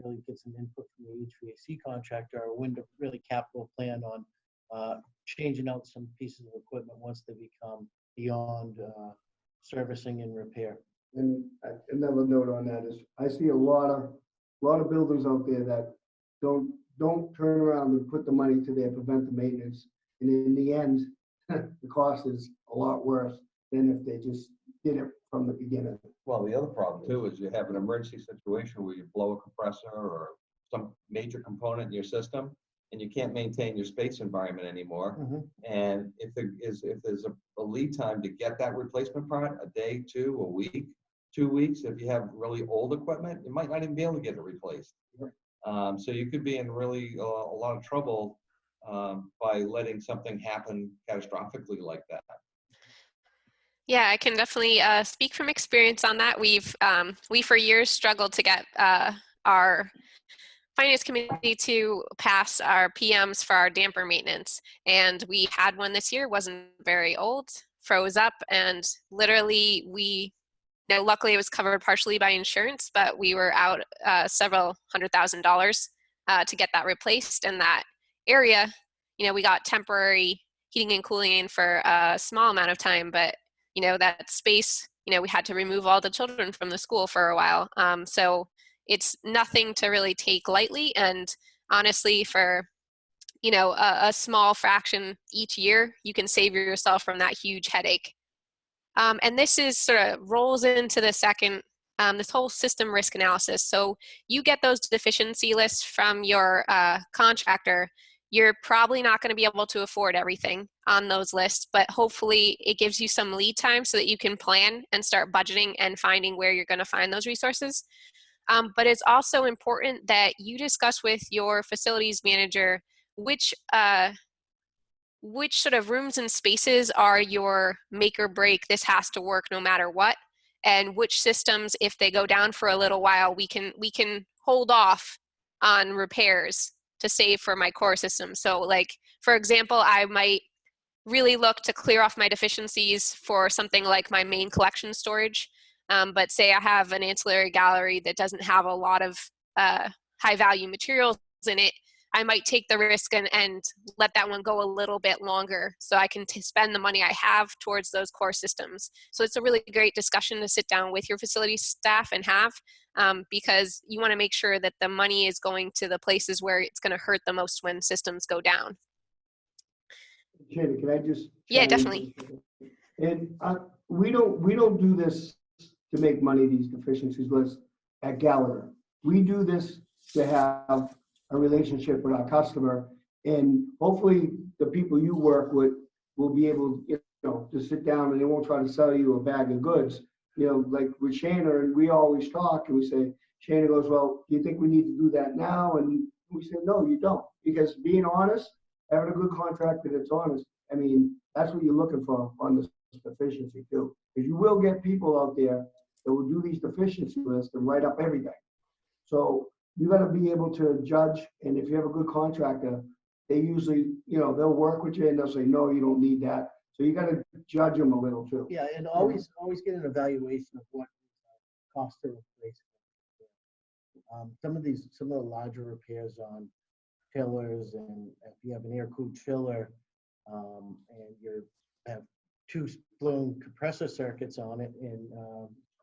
F: really get some input from the HVAC contractor or when to really capital plan on changing out some pieces of equipment once they become beyond servicing and repair.
D: And another note on that is, I see a lot of buildings out there that don't turn around and put the money to their preventive maintenance, and in the end, the cost is a lot worse than if they just did it from the beginning.
E: Well, the other problem too is you have an emergency situation where you blow a compressor or some major component in your system, and you can't maintain your space environment anymore.
F: Mm-hmm.
E: And if there's a lead time to get that replacement part, a day, 2, a week, 2 weeks. If you have really old equipment, you might not even be able to get it replaced. So you could be in really a lot of trouble by letting something happen catastrophically like that.
B: Yeah, I can definitely speak from experience on that. We for years struggled to get our finance committee to pass our PMs for our damper maintenance. And we had one this year, wasn't very old, froze up, and literally luckily it was covered partially by insurance, but we were out several $100,000 to get that replaced. And that area, we got temporary heating and cooling in for a small amount of time, but that space, we had to remove all the children from the school for a while. So it's nothing to really take lightly. And honestly, for, a small fraction each year, you can save yourself from that huge headache. And this is sort of rolls into the second, this whole system risk analysis. So you get those deficiency lists from your contractor. You're probably not going to be able to afford everything on those lists, but hopefully it gives you some lead time so that you can plan and start budgeting and finding where you're going to find those resources. But it's also important that you discuss with your facilities manager which sort of rooms and spaces are your make or break, this has to work no matter what, and which systems, if they go down for a little while, we can hold off on repairs to save for my core system. So like, for example, I might really look to clear off my deficiencies for something like my main collection storage. But say I have an ancillary gallery that doesn't have a lot of high value materials in it, I might take the risk and let that one go a little bit longer so I can spend the money I have towards those core systems. So it's a really great discussion to sit down with your facility staff and have, because you want to make sure that the money is going to the places where it's going to hurt the most when systems go down.
D: Shana, can I just?
B: Yeah, definitely.
D: And we don't do this to make money, these deficiencies lists at Gallagher. We do this to have a relationship with our customer, and hopefully the people you work with will be able, to sit down and they won't try to sell you a bag of goods. Like with Shana, and we always talk and we say, Shana goes, well, do you think we need to do that now? And we say, no, you don't, because being honest, having a good contractor that's honest, I mean, that's what you're looking for on this deficiency too. Because you will get people out there that will do these deficiency lists and write up everything. So you got to be able to judge, and if you have a good contractor, they usually, they'll work with you and they'll say, no, you don't need that. So you got to judge them a little too.
F: Yeah, and always get an evaluation of what cost to replace. Some of the larger repairs on chillers, and if you have an air-cooled chiller, and you have 2 blown compressor circuits on it, and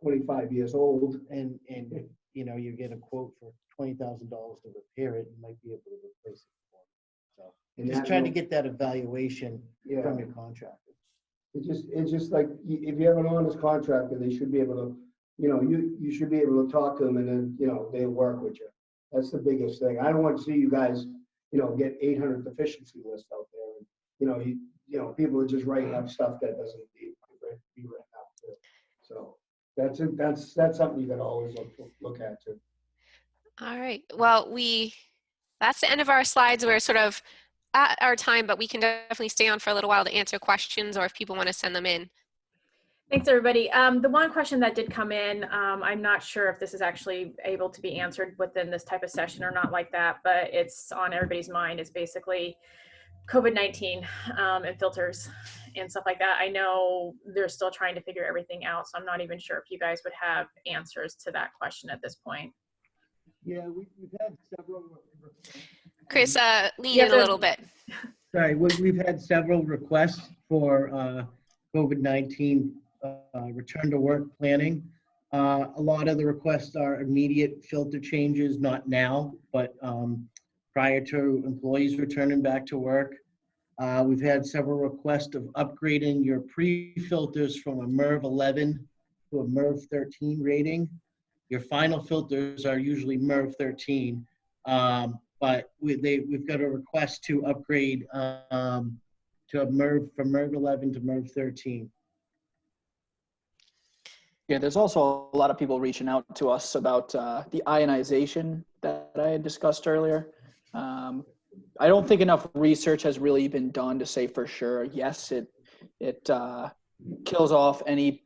D: 25 years old,
F: and you get a quote for $20,000 to repair it, you might be able to replace it for it. So just trying to get that evaluation from your contractor.
D: It's just like, if you have an honest contractor, they should be able to, you should be able to talk to them, and then, they'll work with you. That's the biggest thing. I don't want to see you guys, get 800 deficiency lists out there. And, people are just writing up stuff that doesn't need to be written up too. So that's something you got to always look at too.
B: All right. Well, that's the end of our slides. We're sort of at our time, but we can definitely stay on for a little while to answer questions or if people want to send them in.
A: Thanks, everybody. The one question that did come in, I'm not sure if this is actually able to be answered within this type of session or not like that, but it's on everybody's mind. It's basically COVID-19 and filters and stuff like that. I know they're still trying to figure everything out, so I'm not even sure if you guys would have answers to that question at this point.
F: Yeah, we've had several.
B: Chris, lean in a little bit.
F: Sorry, we've had several requests for COVID-19 return to work planning. A lot of the requests are immediate filter changes, not now, but prior to employees returning back to work. We've had several requests of upgrading your pre-filters from a MERV 11 to a MERV 13 rating. Your final filters are usually MERV 13, but we've got a request to upgrade to a MERV, from MERV 11 to MERV 13.
C: Yeah, there's also a lot of people reaching out to us about the ionization that I had discussed earlier. I don't think enough research has really been done to say for sure, yes, it kills off any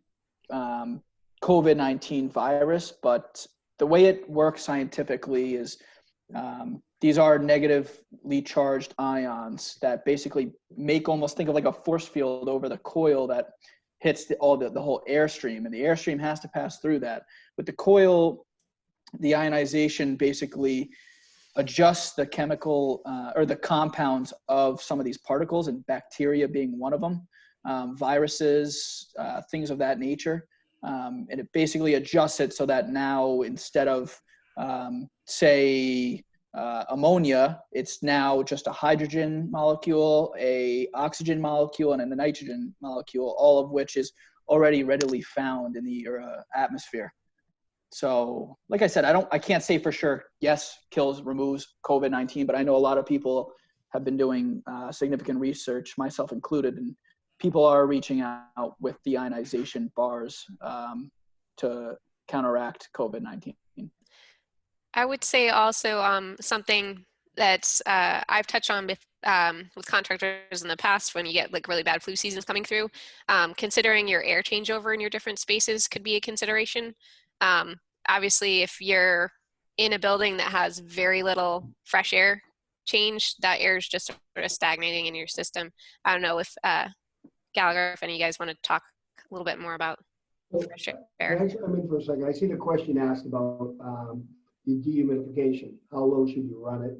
C: COVID-19 virus, but the way it works scientifically is these are negatively charged ions that basically make almost think of like a force field over the coil that hits the whole airstream, and the airstream has to pass through that. With the coil, the ionization basically adjusts the chemical or the compounds of some of these particles, and bacteria being one of them, viruses, things of that nature. And it basically adjusts it so that now instead of say ammonia, it's now just a hydrogen molecule, a oxygen molecule, and a nitrogen molecule, all of which is already readily found in the atmosphere. So, like I said, I can't say for sure, yes, removes COVID-19, but I know a lot of people have been doing significant research, myself included, and people are reaching out with the ionization bars to counteract COVID-19.
B: I would say also something that's I've touched on with contractors in the past when you get like really bad flu seasons coming through. Considering your air changeover in your different spaces could be a consideration. Obviously, if you're in a building that has very little fresh air change, that air is just sort of stagnating in your system. I don't know if Gallagher, if any of you guys want to talk a little bit more about fresh air.
D: Can I chime in for a second? I see the question asked about the dehumidification. How low should you run it?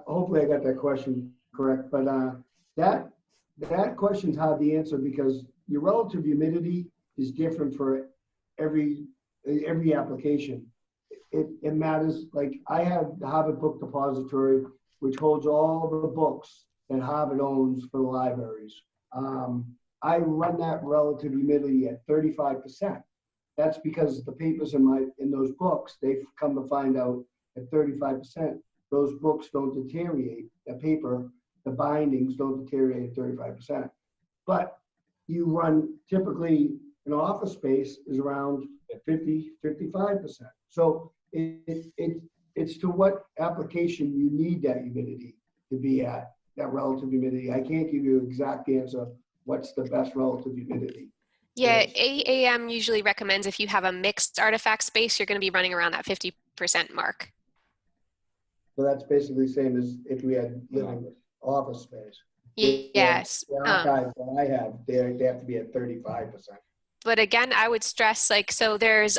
D: Hopefully I got that question correct, but that question's hard to answer because your relative humidity is different for every application. It matters. Like I have the Harvard Book Depository, which holds all the books that Harvard owns for the libraries. I run that relative humidity at 35%. That's because the papers in those books, they've come to find out at 35%, those books don't deteriorate. The paper, the bindings don't deteriorate at 35%. But you run typically an office space is around 50, 55%. So it's to what application you need that humidity to be at, that relative humidity. I can't give you an exact answer. What's the best relative humidity?
B: Yeah, AAM usually recommends if you have a mixed artifact space, you're going to be running around that 50% mark.
D: So that's basically the same as if we had living office space.
B: Yes.
D: The archives that I have, they have to be at 35%.
B: But again, I would stress so there's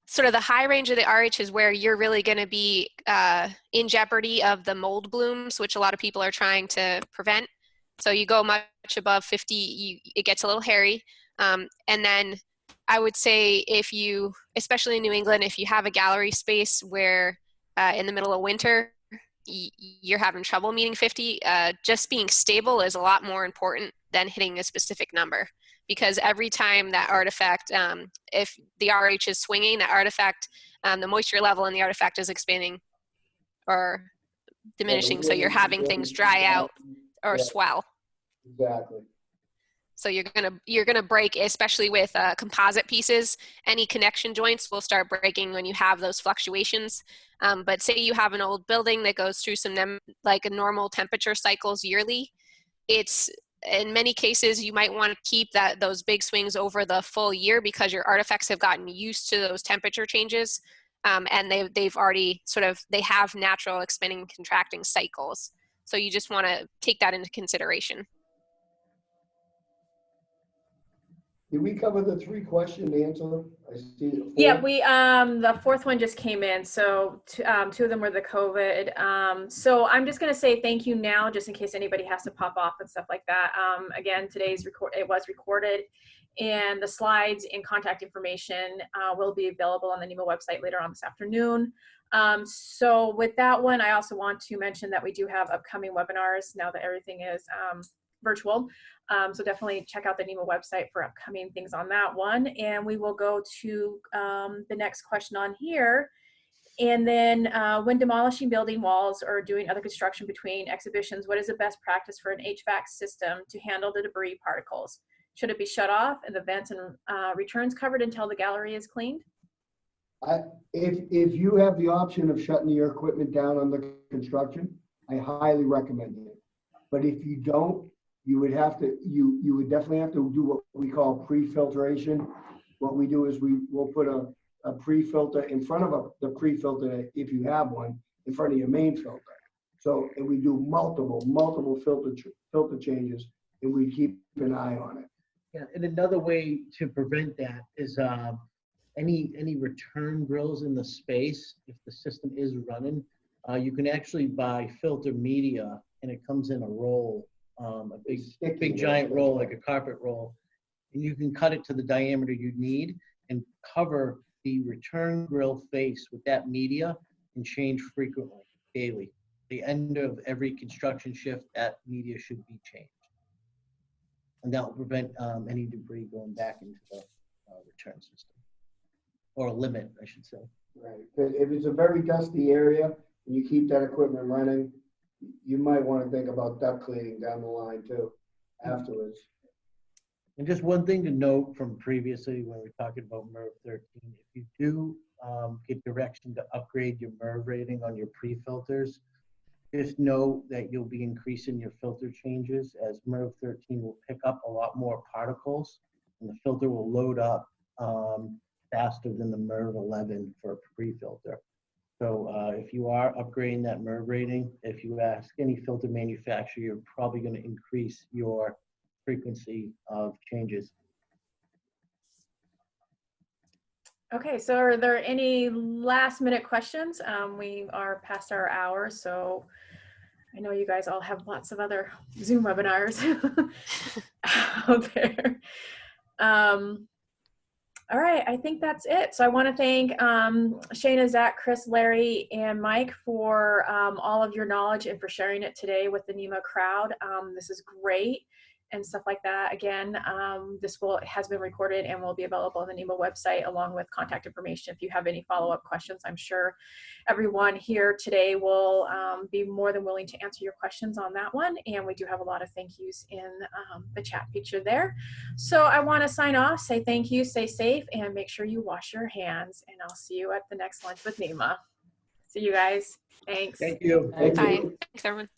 B: sort of the high range of the RH is where you're really going to be in jeopardy of the mold blooms, which a lot of people are trying to prevent. So you go much above 50, it gets a little hairy. And then I would say if you, especially in New England, if you have a gallery space where in the middle of winter, you're having trouble meeting 50, just being stable is a lot more important than hitting a specific number. Because every time that artifact, if the RH is swinging, that artifact, the moisture level in the artifact is expanding or diminishing. So you're having things dry out or swell.
D: Exactly.
B: So you're gonna break, especially with composite pieces. Any connection joints will start breaking when you have those fluctuations. But say you have an old building that goes through some like a normal temperature cycles yearly. It's in many cases you might want to keep those big swings over the full year because your artifacts have gotten used to those temperature changes, and they've already they have natural expanding and contracting cycles. So you just want to take that into consideration.
D: Did we cover the 3-question answer? I see 4.
A: Yeah, we the fourth one just came in, so 2 of them were the COVID. So I'm just going to say thank you now, just in case anybody has to pop off and stuff like that. Again, it was recorded, and the slides and contact information will be available on the NEMA website later on this afternoon. So with that one, I also want to mention that we do have upcoming webinars now that everything is virtual. So definitely check out the NEMA website for upcoming things on that one. And we will go to the next question on here. And then when demolishing building walls or doing other construction between exhibitions, what is the best practice for an HVAC system to handle the debris particles? Should it be shut off and the vents and returns covered until the gallery is cleaned?
D: If you have the option of shutting your equipment down on the construction, I highly recommend it. But if you don't, you would definitely have to do what we call pre-filtration. What we do is we'll put a pre-filter in front of the pre-filter, if you have one, in front of your main filter. So, and we do multiple filter changes, and we keep an eye on it.
F: Yeah, and another way to prevent that is any return grills in the space, if the system is running, you can actually buy filter media, and it comes in a roll, a big giant roll, like a carpet roll, and you can cut it to the diameter you need and cover the return grill face with that media and change frequently, daily. The end of every construction shift, that media should be changed. And that will prevent any debris going back into the return system, or a limit, I should say.
D: Right. If it's a very dusty area and you keep that equipment running, you might want to think about duct cleaning down the line too, afterwards.
F: And just one thing to note from previously when we were talking about MERV 13, if you do get direction to upgrade your MERV rating on your pre-filters, just know that you'll be increasing your filter changes, as MERV 13 will pick up a lot more particles, and the filter will load up faster than the MERV 11 for a pre-filter. So if you are upgrading that MERV rating, if you ask any filter manufacturer, you're probably going to increase your frequency of changes.
A: Okay, so are there any last minute questions? We are past our hour, so I know you guys all have lots of other Zoom webinars out there. All right, I think that's it. So I want to thank Shana, Zach, Chris, Larry, and Mike for all of your knowledge and for sharing it today with the NEMA crowd. This is great and stuff like that. Again, this has been recorded and will be available on the NEMA website along with contact information. If you have any follow-up questions, I'm sure everyone here today will be more than willing to answer your questions on that one. And we do have a lot of thank yous in the chat feature there. So I want to sign off, say thank you, stay safe, and make sure you wash your hands. And I'll see you at the next lunch with NEMA. See you guys. Thanks.
F: Thank you.
D: Thank
B: Bye.
D: you.
B: Thanks, everyone.